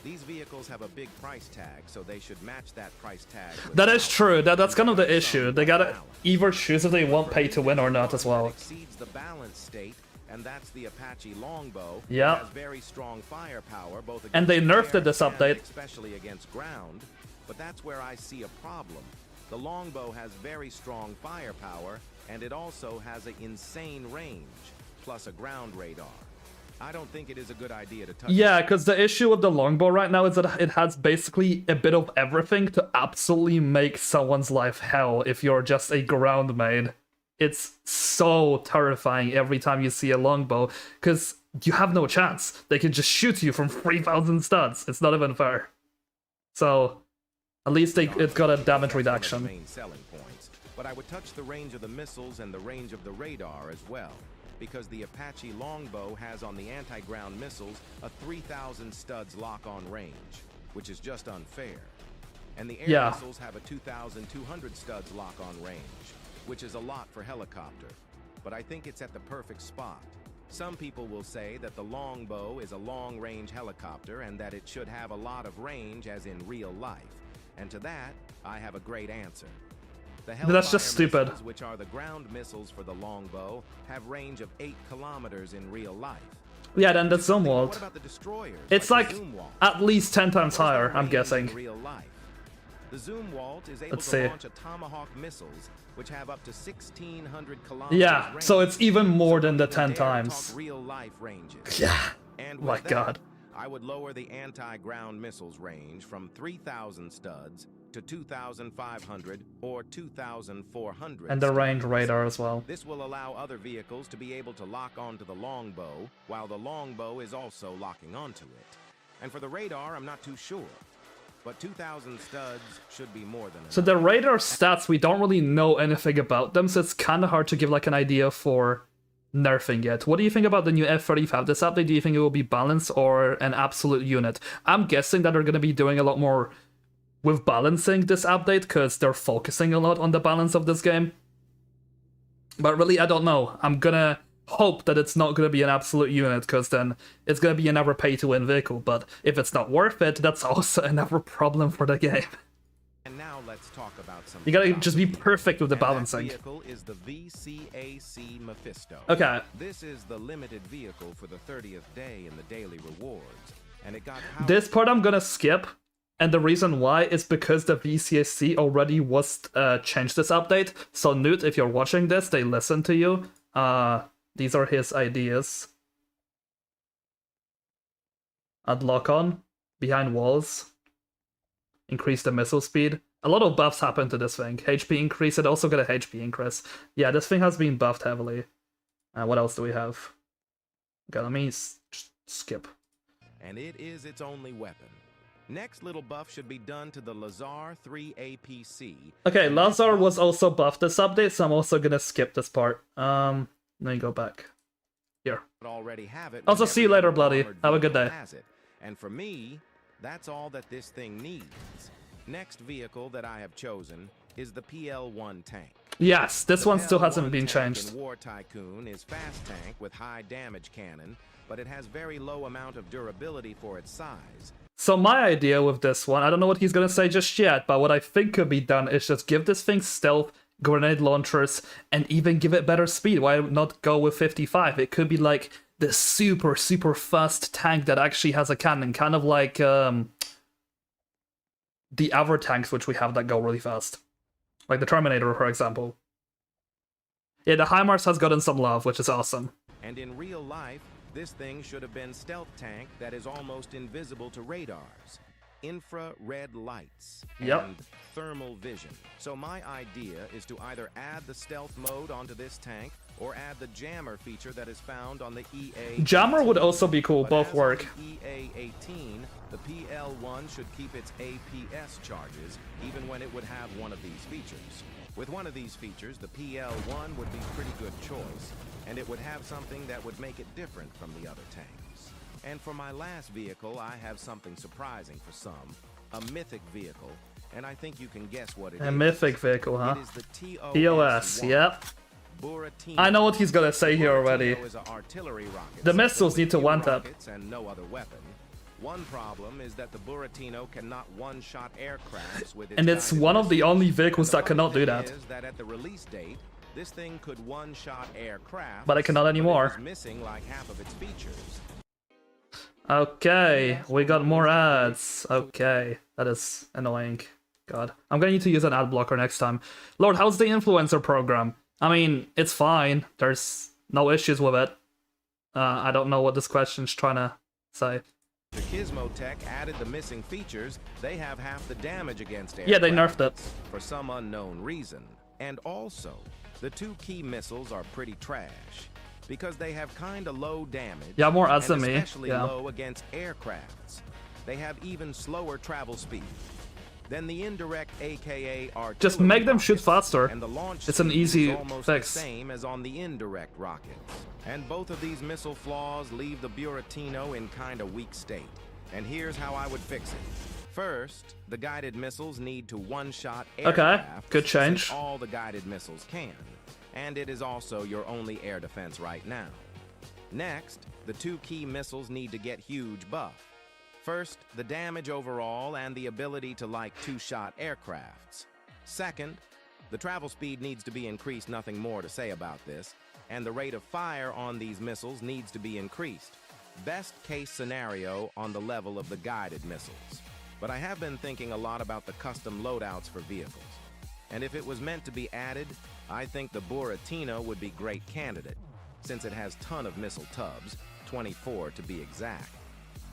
These vehicles have a big price tag, so they should match that price tag. That is true. That's kind of the issue. They gotta either choose if they want pay to win or not as well. Exceeds the balance state, and that's the Apache longbow. Yeah. It has very strong firepower, both against And they nerfed air it this and update. especially against ground. But that's where I see a problem. The longbow has very strong firepower, and it also has an insane range, plus a ground radar. I don't think it is a good idea to touch. Yeah, because the issue with the longbow right now is that it has basically a bit of everything to absolutely make someone's life hell if you're just a ground maid. It's so terrifying every time you see a longbow, because you have no chance. They can just shoot you from 3,000 studs. It's not even fair. So, at least it's got a damage reduction. Main selling points, but I would touch the range of the missiles and the range of the radar as well. Because the Apache longbow has on the anti-ground missiles a 3,000 studs lock-on range, which is just unfair. And the air missiles have a 2,200 studs lock-on range, which is a lot for helicopter. But I think it's at the perfect spot. Some people will say that the longbow is a long-range helicopter and that it should have a lot of range as in real life. And to that, I have a great answer. That's just stupid. Missiles, which are the ground missiles for the longbow, have range of 8 kilometers in real life. Yeah, then the Zumalt. What about the destroyers? It's like at least 10 times higher, I'm guessing. In real life? The Zumalt is able Let's to see. launch a Tomahawk missiles, which have up to 1,600 kilometers. Yeah, range, so it's even more than the so 10 dare times. talk real life ranges. Yeah. And My with that, god. I would lower the anti-ground missiles range from 3,000 studs to 2,500 or 2,400. And the studs. range radar as well. This will allow other vehicles to be able to lock onto the longbow, while the longbow is also locking onto it. And for the radar, I'm not too sure. But 2,000 studs should be more than enough. So the radar stats, we don't really know anything about them, so it's kind of hard to give like an idea for nerfing it. What do you think about the new F-35 this update? Do you think it will be balanced or an absolute unit? I'm guessing that they're going to be doing a lot more with balancing this update, because they're focusing a lot on the balance of this game. But really, I don't know. I'm gonna hope that it's not gonna be an absolute unit, because then it's gonna be another pay-to-win vehicle. But if it's not worth it, that's also another problem for the game. And now let's talk about some. You gotta just be perfect with the And that balancing. vehicle is the VCAC Mephisto. Okay. This is the limited vehicle for the 30th day in the daily rewards, and it got This part I'm gonna skip. And the reason why is because the VCSC already was changed this update. So Newt, if you're watching this, they listen to you. These are his ideas. Add lock-on, behind walls, increase the missile speed. A lot of buffs happen to this thing. HP increase, it also got a HP increase. Yeah, this thing has been buffed heavily. What else do we have? Okay, let me just skip. And it is its only weapon. Next little buff should be done to the Lazar 3 APC. Okay, Lazar was also buffed this update, so I'm also gonna skip this part. Let me go back. Here. Already have it. Also, see you later, Bloody. Have a good day. And for me, that's all that this thing needs. Next vehicle that I have chosen is the PL-1 tank. Yes, this one still The hasn't been PL-1 tank changed. in War Tycoon is fast tank with high damage cannon, but it has very low amount of durability for its size. So my idea with this one, I don't know what he's gonna say just yet, but what I think could be done is just give this thing stealth, grenade launchers, and even give it better speed. Why not go with 55? It could be like the super, super fast tank that actually has a cannon, kind of like the other tanks which we have that go really fast. Like the Terminator, for example. Yeah, the Himars has gotten some love, which is awesome. And in real life, this thing should have been stealth tank that is almost invisible to radars. Infrared lights and thermal vision. So my idea is to either add the stealth mode onto this tank or add the jammer feature that is found on the EA. Jammer would also be cool, both work. EA-18, the PL-1 should keep its APS charges even when it would have one of these features. With one of these features, the PL-1 would be a pretty good choice, and it would have something that would make it different from the other tanks. And for my last vehicle, I have something surprising for some, a mythic vehicle, and I think you can guess what it is. A mythic vehicle, huh? It is the TOS, yep. Buratino. I know what he's gonna say here already. Is an artillery rocket The missiles need to one-tap. And no other weapon. One problem is that the Buratino cannot one-shot aircrafts with its And it's one of the only vehicles that cannot do that. Is that at the release date, this thing could one-shot aircraft, but it cannot anymore. But it is missing like half of its features. Okay, we got more ads. Okay, that is annoying. God, I'm gonna need to use an ad blocker next time. Lord, how's the influencer program? I mean, it's fine. There's no issues with it. I don't know what this question's trying to say. The Gizmo Tech added the missing features. They have half the damage against aircraft. Yeah, they nerfed it. For some unknown reason. And also, the two key missiles are pretty trash. Because they have kinda low damage. Yeah, more ads and than me. especially Yeah. low against aircrafts. They have even slower travel speed. Then the indirect AKA artillery Just make them shoot rockets, faster. and the launch It's an speed easy is almost fix. the same as on the indirect rockets. And both of these missile flaws leave the Buratino in kinda weak state. And here's how I would fix it. First, the guided missiles need to one-shot aircraft. Good change. Since all the guided missiles can. And it is also your only air defense right now. Next, the two key missiles need to get huge buff. First, the damage overall and the ability to like two-shot aircrafts. Second, the travel speed needs to be increased, nothing more to say about this, and the rate of fire on these missiles needs to be increased. Best case scenario on the level of the guided missiles. But I have been thinking a lot about the custom loadouts for vehicles. And if it was meant to be added, I think the Buratino would be a great candidate, since it has a ton of missile tubs, 24 to be exact.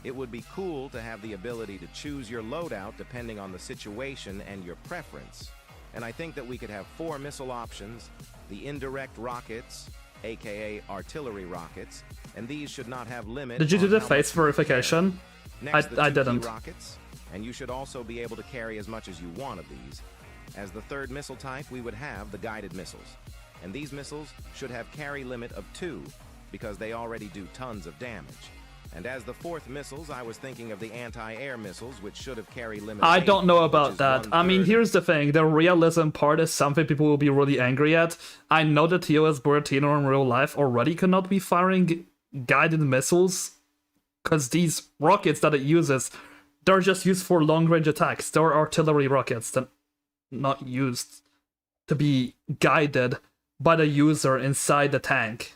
It would be cool to have the ability to choose your loadout depending on the situation and your preference. And I think that we could have 4 missile options, the indirect rockets, aka artillery rockets, and these should not have limit. Did you do the face verification? Next, the I two key didn't. rockets, and you should also be able to carry as much as you want of these. As the third missile type, we would have the guided missiles. And these missiles should have carry limit of 2, because they already do tons of damage. And as the fourth missiles, I was thinking of the anti-air missiles, which should have carry limit of I 8, don't know which about is that. I mean, 1/3. here's the thing. The realism part is something people will be really angry at. I know the TOS Buratino in real life already cannot be firing guided missiles, because these rockets that it uses, they're just used for long-range attacks. They're artillery rockets that not used to be guided by the user inside the tank.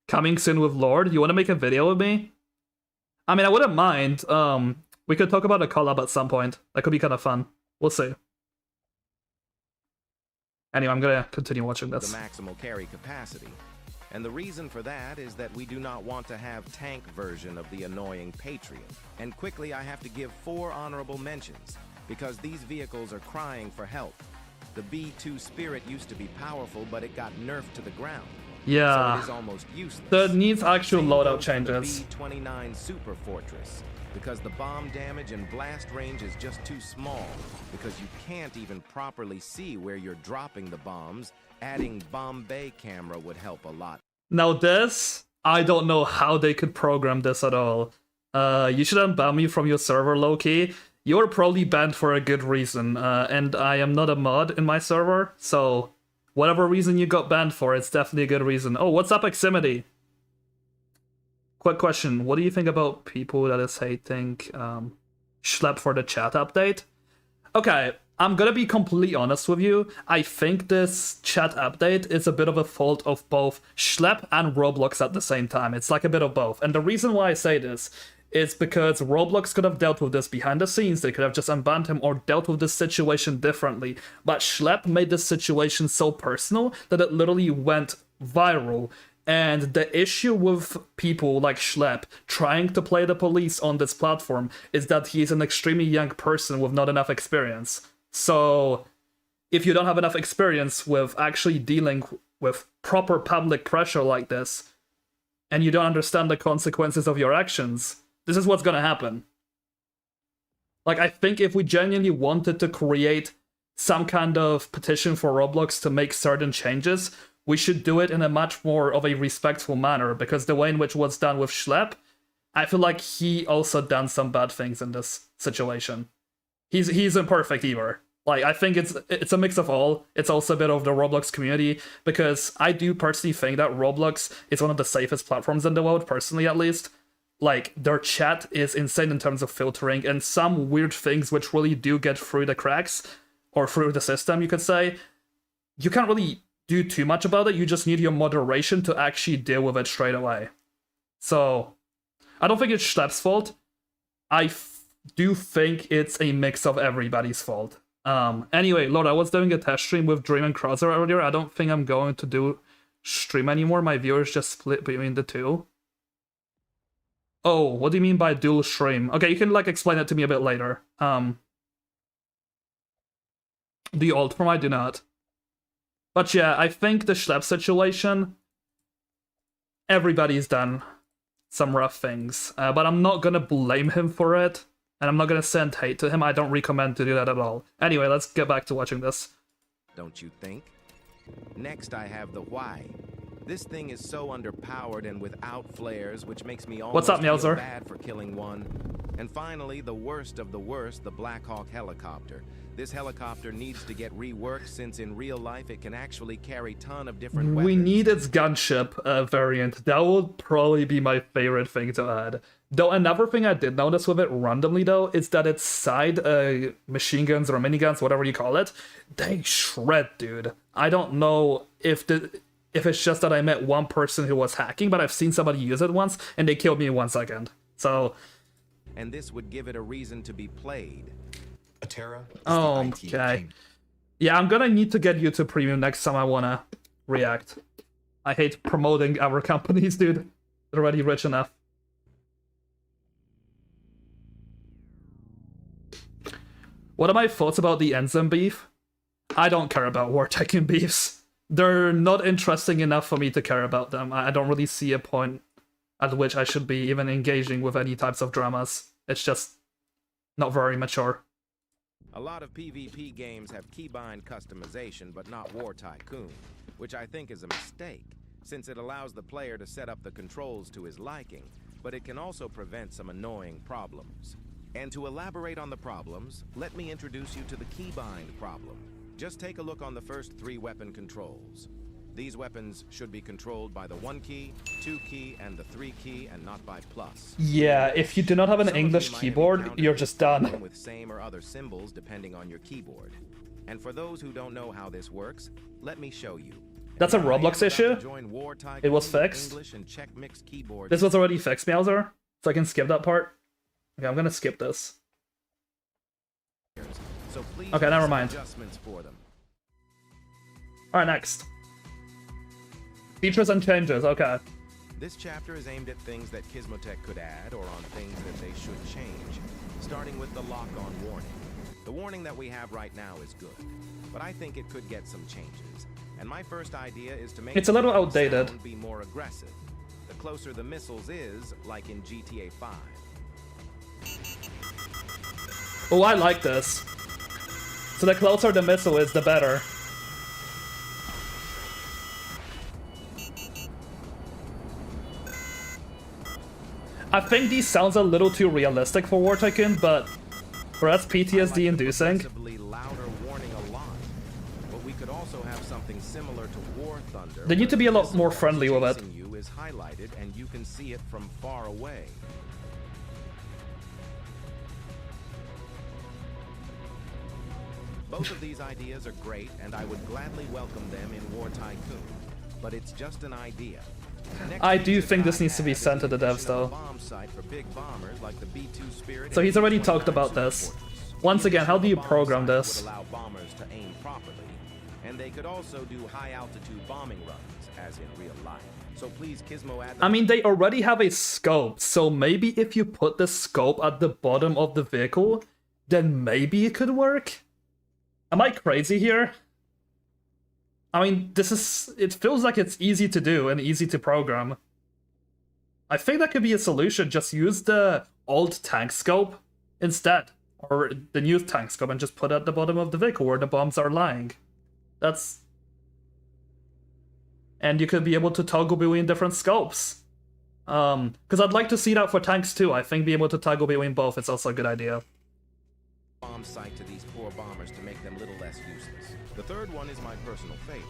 Coming soon with Lord. You want to make a video with me? I mean, I wouldn't mind. We could talk about a collab at some point. That could be kind of fun. We'll see. Anyway, I'm gonna continue watching this. The maximal carry capacity. And the reason for that is that we do not want to have tank version of the annoying Patriot. And quickly, I have to give 4 honorable mentions, because these vehicles are crying for help. The B-2 Spirit used to be powerful, but it got nerfed to the ground. Yeah. So it is almost useless. That needs actual Same loadout goes for changes. The B-29 Super Fortress, because the bomb damage and blast range is just too small, because you can't even properly see where you're dropping the bombs. Adding bomb bay camera would help a lot. Now this, I don't know how they could program this at all. You should unban me from your server, Loki. You're probably banned for a good reason, and I am not a mod in my server, so whatever reason you got banned for, it's definitely a good reason. Oh, what's up, Eximity? Quick question, what do you think about people that is hating Schlep for the chat update? Okay, I'm gonna be completely honest with you. I think this chat update is a bit of a fault of both Schlep and Roblox at the same time. It's like a bit of both. And the reason why I say this is because Roblox could have dealt with this behind the scenes. They could have just unbanned him or dealt with this situation differently. But Schlep made this situation so personal that it literally went viral. And the issue with people like Schlep trying to play the police on this platform is that he is an extremely young person with not enough experience. So, if you don't have enough experience with actually dealing with proper public pressure like this, and you don't understand the consequences of your actions, this is what's gonna happen. Like, I think if we genuinely wanted to create some kind of petition for Roblox to make certain changes, we should do it in a much more of a respectful manner, because the way in which it was done with Schlep, I feel like he also done some bad things in this situation. He's imperfect either. Like, I think it's a mix of all. It's also a bit of the Roblox community, because I do personally think that Roblox is one of the safest platforms in the world, personally at least. Like, their chat is insane in terms of filtering, and some weird things which really do get through the cracks, or through the system, you could say. You can't really do too much about it, you just need your moderation to actually deal with it straight away. So, I don't think it's Schlepp's fault. I do think it's a mix of everybody's fault. Anyway, Lord, I was doing a test stream with Dream and Crosser earlier. I don't think I'm going to do stream anymore. My viewers just split between the two. Oh, what do you mean by dual stream? Okay, you can, like, explain it to me a bit later. Do you alt from? I do not. But yeah, I think the Schlepp situation, everybody's done some rough things. But I'm not gonna blame him for it. And I'm not gonna send hate to him. I don't recommend to do that at all. Anyway, let's get back to watching this. Don't you think? Next, I have the why. This thing is so underpowered and without flares, which makes me almost What's up, feel Meowser? bad for killing one. And finally, the worst of the worst, the Black Hawk helicopter. This helicopter needs to get reworked, since in real life it can actually carry a ton of different weapons. We need its gunship variant. That would probably be my favorite thing to add. Though another thing I did notice with it randomly, though, is that its side machine guns or miniguns, whatever you call it, they shred, dude. I don't know if it's just that I met one person who was hacking, but I've seen somebody use it once, and they killed me in 1 second. So... And this would give it a reason to be played. Okay. Yeah, I'm gonna need to get YouTube Premium next time I wanna react. I hate promoting our companies, dude. They're already rich enough. What are my thoughts about the Ensign beef? I don't care about War Tycoon beefs. They're not interesting enough for me to care about them. I don't really see a point at which I should be even engaging with any types of dramas. It's just not very mature. A lot of PvP games have keybind customization, but not War Tycoon, which I think is a mistake, since it allows the player to set up the controls to his liking, but it can also prevent some annoying problems. And to elaborate on the problems, let me introduce you to the keybind problem. Just take a look on the first 3 weapon controls. These weapons should be controlled by the 1 key, 2 key, and the 3 key, and not by plus. Yeah, if you do not have an English keyboard, you're just done. With same or other symbols depending on your keyboard. And for those who don't know how this works, let me show you. That's a Roblox issue? It was fixed? This was already fixed, Meowser? So I can skip that part? Okay, I'm gonna skip this. Okay, never mind. Alright, next. Features and changes, okay. This chapter is aimed at things that Gizmotech could add, or on things that they should change, starting with the lock-on warning. The warning that we have right now is good, but I think it could get some changes. And my first idea is to make it's a little outdated. Be more aggressive. The closer the missiles is, like in GTA 5. Oh, I like this. So the closer the missile is, the better. I think these sounds a little too realistic for War Tycoon, but for us PTSD inducing. They need to be a lot more friendly with it. Is highlighted and you can see it from far away. Both of these ideas are great, and I would gladly welcome them in War Tycoon. But it's just an idea. I do think this needs to be sent to the devs, though. So he's already talked about this. Once again, how do you program this? Allow bombers to aim properly, and they could also do high-altitude bombing runs, as in real life. So please, Gizmo, add. I mean, they already have a scope, so maybe if you put the scope at the bottom of the vehicle, then maybe it could work. Am I crazy here? I mean, it feels like it's easy to do and easy to program. I think that could be a solution. Just use the old tank scope instead, or the new tank scope, and just put it at the bottom of the vehicle where the bombs are lying. And you could be able to toggle between different scopes. Because I'd like to see that for tanks too. I think being able to toggle between both is also a good idea. Bomb sight to these poor bombers to make them a little less useless. The third one is my personal favorite,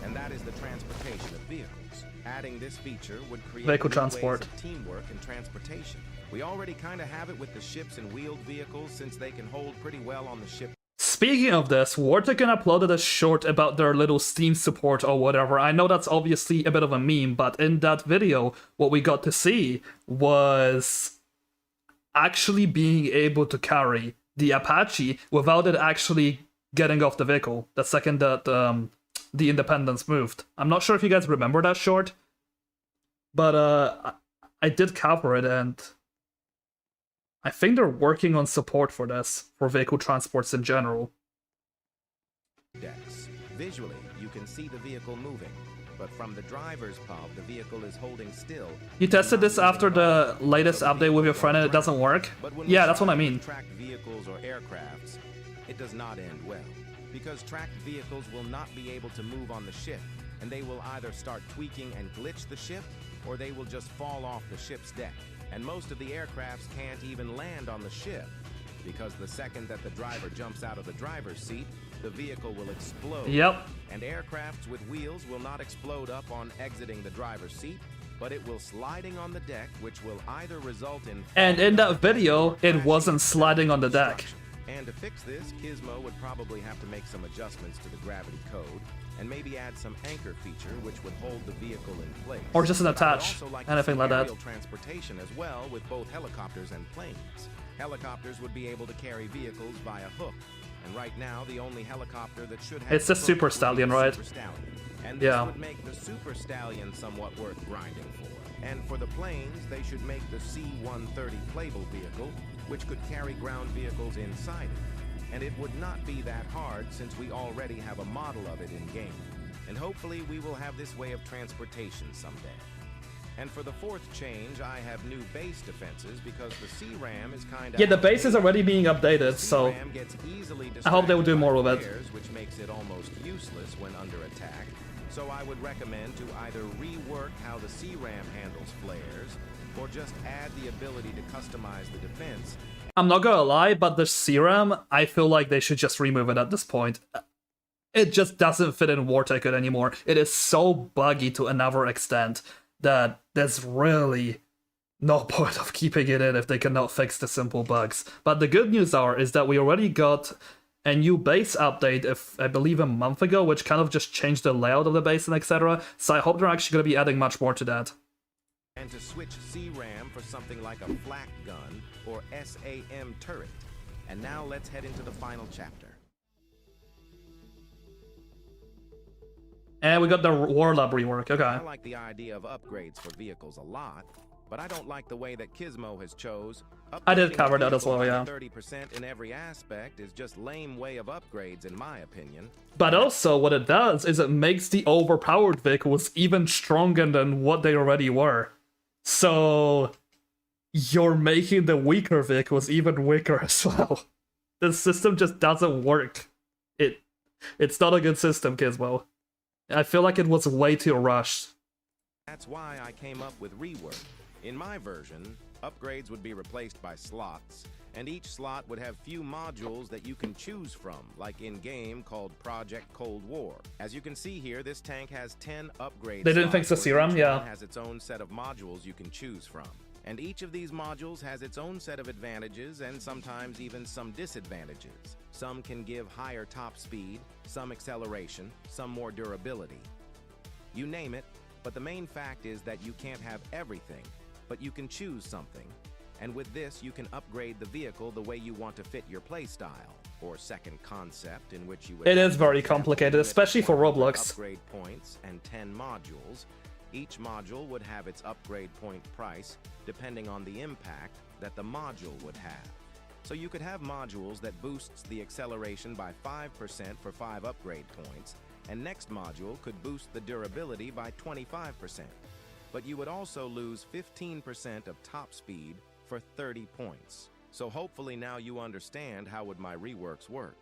and that is the transportation of vehicles. Adding this feature would create vehicle new transport. ways of teamwork and transportation. We already kind of have it with the ships and wheeled vehicles, since they can hold pretty well on the ship. Speaking of this, Wartagon uploaded a short about their little Steam support or whatever. I know that's obviously a bit of a meme, but in that video, what we got to see was actually being able to carry the Apache without it actually getting off the vehicle the second that the Independence moved. I'm not sure if you guys remember that short, but I did cover it, and I think they're working on support for this, for vehicle transports in general. Decks. Visually, you can see the vehicle moving, but from the driver's pub, the vehicle is holding still. You tested this after the latest update with your friend and it doesn't work? Yeah, that's what I mean. Tracked vehicles or aircrafts, it does not end well, because tracked vehicles will not be able to move on the ship, and they will either start tweaking and glitch the ship, or they will just fall off the ship's deck. And most of the aircrafts can't even land on the ship, because the second that the driver jumps out of the driver's seat, the vehicle will explode. Yep. And aircrafts with wheels will not explode up on exiting the driver's seat, but it will sliding on the deck, which will either result in... And in that video, it wasn't sliding on the deck. And to fix this, Gizmo would probably have to make some adjustments to the gravity code, and maybe add some anchor feature which would hold the vehicle in place. Or just an attach, anything like that. Aerial transportation as well, with both helicopters and planes. Helicopters would be able to carry vehicles via hook, and right now the only helicopter that should have... It's the Super Stallion, right? Super Stallion. And this would make the Super Stallion somewhat worth grinding for. And for the planes, they should make the C-130 playable vehicle, which could carry ground vehicles inside it. And it would not be that hard, since we already have a model of it in-game. And hopefully we will have this way of transportation someday. And for the fourth change, I have new base defenses, because the C-RAM is kind of... Yeah, the base is already being updated, so I hope they will do more with it. Which makes it almost useless when under attack. So I would recommend to either rework how the C-RAM handles flares, or just add the ability to customize the defense. I'm not gonna lie, but the C-RAM, I feel like they should just remove it at this point. It just doesn't fit in War Tycoon anymore. It is so buggy to another extent that there's really no point of keeping it in if they cannot fix the simple bugs. But the good news is that we already got a new base update, I believe a month ago, which kind of just changed the layout of the base and etc. So I hope they're actually going to be adding much more to that. And to switch C-RAM for something like a flak gun or SAM turret. And now let's head into the final chapter. And we got the War Lab rework, okay. I like the idea of upgrades for vehicles a lot, but I don't like the way that Gizmo has chose. I did cover that as well, yeah. 30% in every aspect is just lame way of upgrades in my opinion. But also what it does is it makes the overpowered vehicles even stronger than what they already were. So you're making the weaker vehicles even weaker as well. The system just doesn't work. It's not a good system, Gizmo. I feel like it was way too rushed. That's why I came up with rework. In my version, upgrades would be replaced by slots, and each slot would have few modules that you can choose from, like in-game called Project Cold War. As you can see here, this tank has 10 upgrades. They didn't fix the C-RAM, yeah. Has its own set of modules you can choose from. And each of these modules has its own set of advantages and sometimes even some disadvantages. Some can give higher top speed, some acceleration, some more durability. You name it, but the main fact is that you can't have everything, but you can choose something. And with this, you can upgrade the vehicle the way you want to fit your playstyle, or second concept in which you would... It is very complicated, especially for Roblox. Upgrade points and 10 modules. Each module would have its upgrade point price, depending on the impact that the module would have. So you could have modules that boosts the acceleration by 5% for 5 upgrade points, and next module could boost the durability by 25%. But you would also lose 15% of top speed for 30 points. So hopefully now you understand how would my reworks work.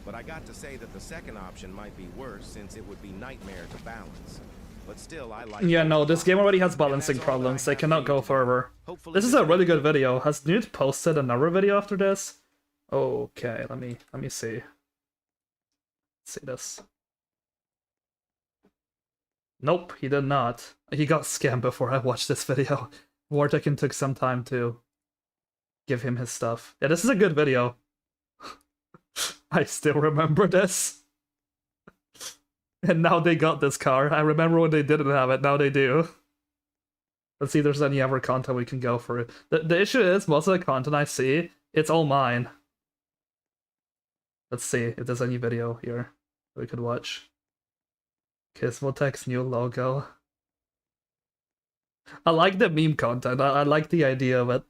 But I got to say that the second option might be worse since it would be nightmare to balance. But still, I like... Yeah, no, this game already has balancing problems. They cannot go further. This is a really good video. Has Newt posted another video after this? Okay, let me see. Let's see this. Nope, he did not. He got scammed before I watched this video. Wartakin took some time to give him his stuff. Yeah, this is a good video. I still remember this. And now they got this car. I remember when they didn't have it, now they do. Let's see if there's any other content we can go for. The issue is, most of the content I see, it's all mine. Let's see if there's any video here that we could watch. Kismotech's new logo. I like the meme content. I like the idea of it.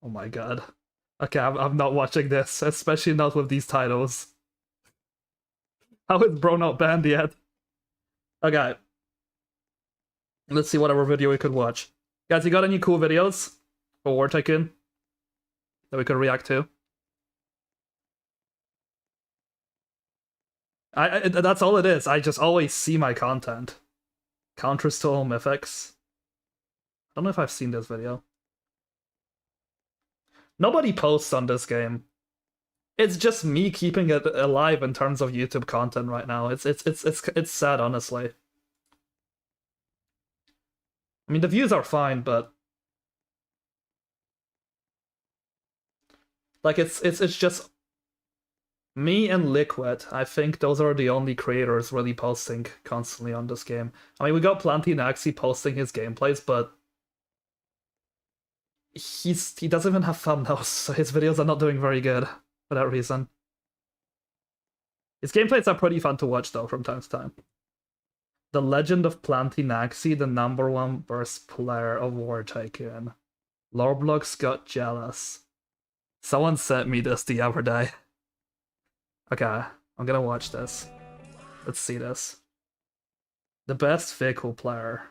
Oh my god. Okay, I'm not watching this, especially not with these titles. How is bro not banned yet? Okay. Let's see whatever video we could watch. Guys, you got any cool videos for War Tycoon that we could react to? That's all it is. I just always see my content. Counters to all mythics. I don't know if I've seen this video. Nobody posts on this game. It's just me keeping it alive in terms of YouTube content right now. It's sad, honestly. I mean, the views are fine, but like it's just me and Liquid. I think those are the only creators really posting constantly on this game. I mean, we got Plantinaxi posting his gameplays, but he doesn't even have thumbnails, so his videos are not doing very good for that reason. His gameplays are pretty fun to watch though from time to time. The Legend of Plantinaxi, the #1 burst player of War Tycoon. Loreblocks got jealous. Someone sent me this the other day. Okay, I'm gonna watch this. Let's see this. The best vehicle player.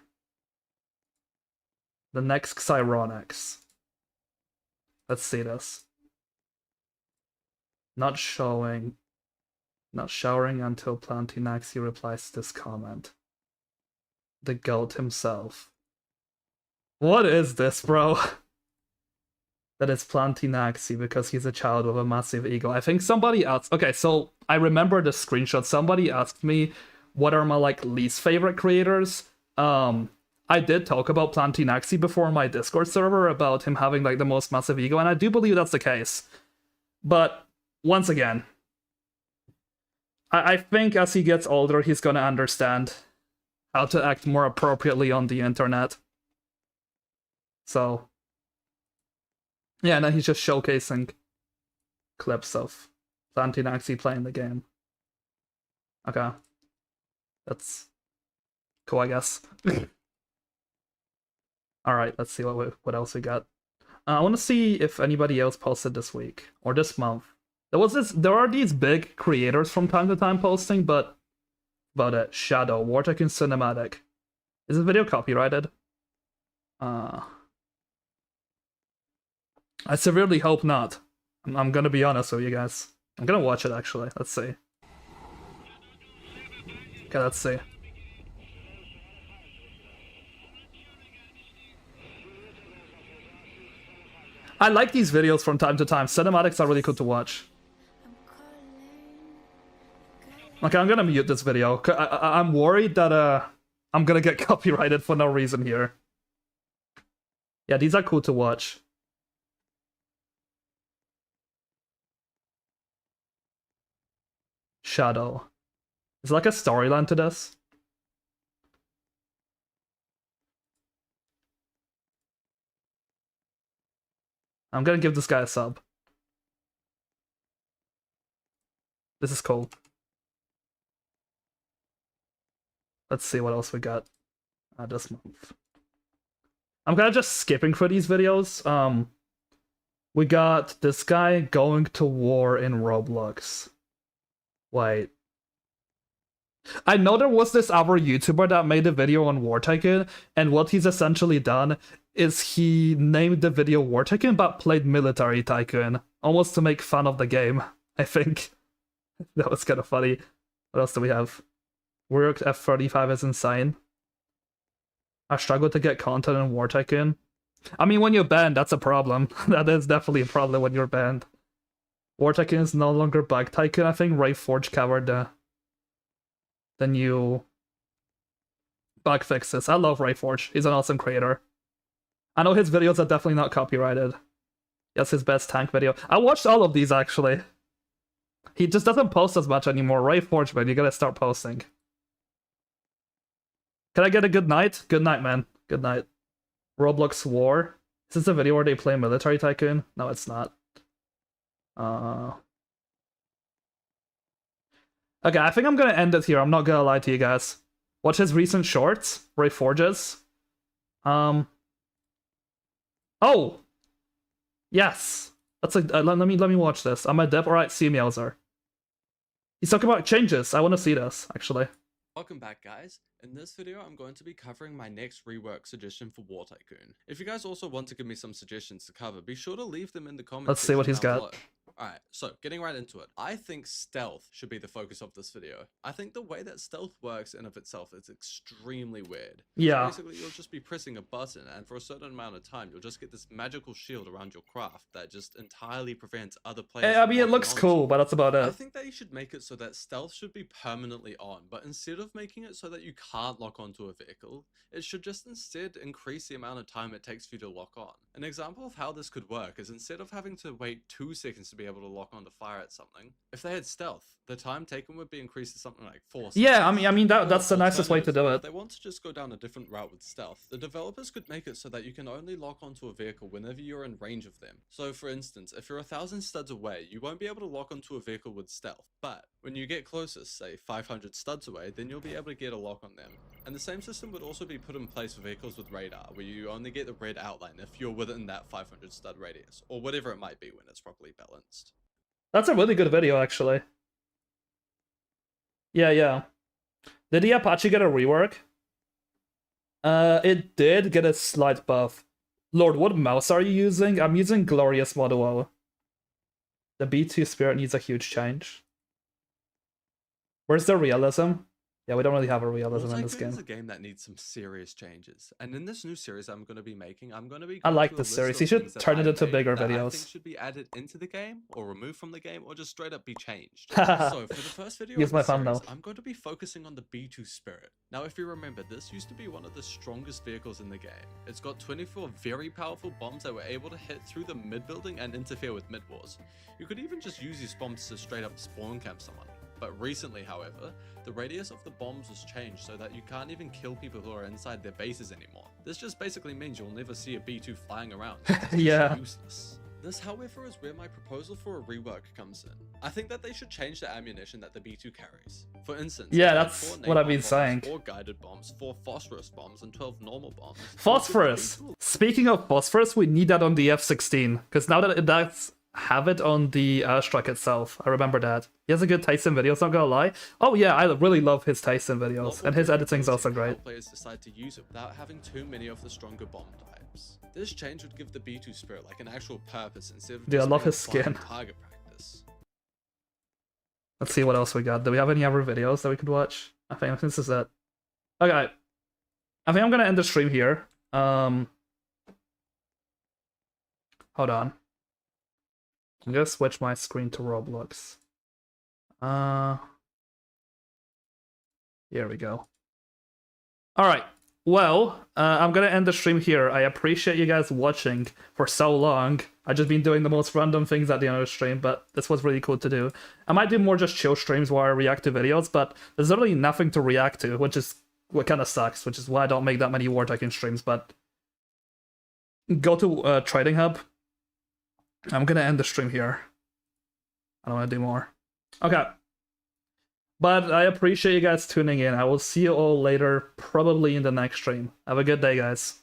The next Xyronix. Let's see this. Not showering until Plantinaxi replies to this comment. The goat himself. What is this, bro? That is Plantinaxi because he's a child with a massive ego. I think somebody asked... Okay, so I remember the screenshot. Somebody asked me what are my least favorite creators. I did talk about Plantinaxi before on my Discord server about him having the most massive ego, and I do believe that's the case. But once again, I think as he gets older, he's gonna understand how to act more appropriately on the internet. So yeah, and then he's just showcasing clips of Plantinaxi playing the game. Okay. That's cool, I guess. Alright, let's see what else we got. I want to see if anybody else posted this week, or this month. There are these big creators from time to time posting, but... About it. Shadow, War Tycoon Cinematic. Is this video copyrighted? I severely hope not. I'm gonna be honest with you guys. I'm gonna watch it, actually. Let's see. Okay, let's see. I like these videos from time to time. Cinematics are really cool to watch. Okay, I'm gonna mute this video. I'm worried that I'm gonna get copyrighted for no reason here. Yeah, these are cool to watch. Shadow. Is there like a storyline to this? I'm gonna give this guy a sub. This is cool. Let's see what else we got this month. I'm kind of just skipping for these videos. We got this guy going to war in Roblox. Wait. I know there was this other YouTuber that made a video on War Tycoon, and what he's essentially done is he named the video War Tycoon but played Military Tycoon, almost to make fun of the game, I think. That was kind of funny. What else do we have? Work F-35 is insane. I struggle to get content in War Tycoon. I mean, when you're banned, that's a problem. That is definitely a problem when you're banned. War Tycoon is no longer Bug Tycoon. I think Ray Forge covered the new bug fixes. I love Ray Forge. He's an awesome creator. I know his videos are definitely not copyrighted. That's his best tank video. I watched all of these, actually. He just doesn't post as much anymore. Ray Forge, man, you gotta start posting. Can I get a good night? Good night, man. Good night. Roblox War. Is this a video where they play Military Tycoon? No, it's not. Okay, I think I'm gonna end it here. I'm not gonna lie to you guys. Watch his recent shorts, Ray Forges. Oh! Yes! That's like, let me watch this. I'm a dev. Alright, see me, Elzer. He's talking about changes. I want to see this, actually. Welcome back, guys. In this video, I'm going to be covering my next rework suggestion for War Tycoon. If you guys also want to give me some suggestions to cover, be sure to leave them in the comments. Let's see what he's got. Below. Alright, so getting right into it. I think stealth should be the focus of this video. I think the way that stealth works in of itself is extremely weird. Yeah. So basically, you'll just be pressing a button, and for a certain amount of time, you'll just get this magical shield around your craft that just entirely prevents other players. I mean, it looks cool, but that's about I it. think that you should make it so that stealth should be permanently on, but instead of making it so that you can't lock onto a vehicle, it should just instead increase the amount of time it takes for you to lock on. An example of how this could work is instead of having to wait 2 seconds to be able to lock on to fire at something, if they had stealth, the time taken would be increased to something like 4 seconds. Yeah, I mean that's the nicest way to do If it. they want to just go down a different route with stealth, the developers could make it so that you can only lock onto a vehicle whenever you're in range of them. So for instance, if you're 1,000 studs away, you won't be able to lock onto a vehicle with stealth, but when you get closest, say 500 studs away, then you'll be able to get a lock on them. And the same system would also be put in place for vehicles with radar, where you only get the red outline if you're within that 500 stud radius, or whatever it might be when it's properly balanced. That's a really good video, actually. Yeah. Did the Apache get a rework? It did get a slight buff. Lord, what mouse are you using? I'm using Glorious Model O. The B2 Spirit needs a huge change. Where's the realism? Yeah, we don't really have a realism in this game. It's a game that needs some serious changes, and in this new series I'm going to be making, I like this series. He should turn it into bigger videos. I think should be added into the game, or removed from the game, or just straight up be changed. So for the first video Here's of my the series, thumbnail. I'm going to be focusing on the B2 Spirit. Now, if you remember, this used to be one of the strongest vehicles in the game. It's got 24 very powerful bombs that were able to hit through the mid-building and interfere with mid-wars. You could even just use these bombs to straight up spawn camp someone. But recently, however, the radius of the bombs was changed so that you can't even kill people who are inside their bases anymore. This just basically means you'll never see a B2 flying around. It's Yeah. useless. This, however, is where my proposal for a rework comes in. I think that they should change the ammunition that the B2 carries. For instance, Yeah, add that's 4 what I've napalm been bombs, saying. 4 guided bombs, 4 phosphorus bombs, and 12 normal bombs. Phosphorus! Speaking of phosphorus, we need that on the F-16, because now that that's have it on the airstrike itself. I remember that. He has a good Tyson video, so I'm not gonna lie. Oh yeah, I really love his Tyson videos, and his editing's also great. Players decide to use it without having too many of the stronger bomb types. This change would give the B2 Spirit like an actual purpose instead of Dude, I just love being his a fun skin. target practice. Let's see what else we got. Do we have any other videos that we could watch? I think this is it. Okay. I think I'm gonna end the stream here. Hold on. I'm gonna switch my screen to Roblox. Here we go. Alright. Well, I'm gonna end the stream here. I appreciate you guys watching for so long. I've just been doing the most random things at the end of the stream, but this was really cool to do. I might do more just chill streams where I react to videos, but there's literally nothing to react to, which is what kind of sucks, which is why I don't make that many War Tycoon streams, but go to Trading Hub. I'm gonna end the stream here. I don't want to do more. Okay. But I appreciate you guys tuning in. I will see you all later, probably in the next stream. Have a good day, guys.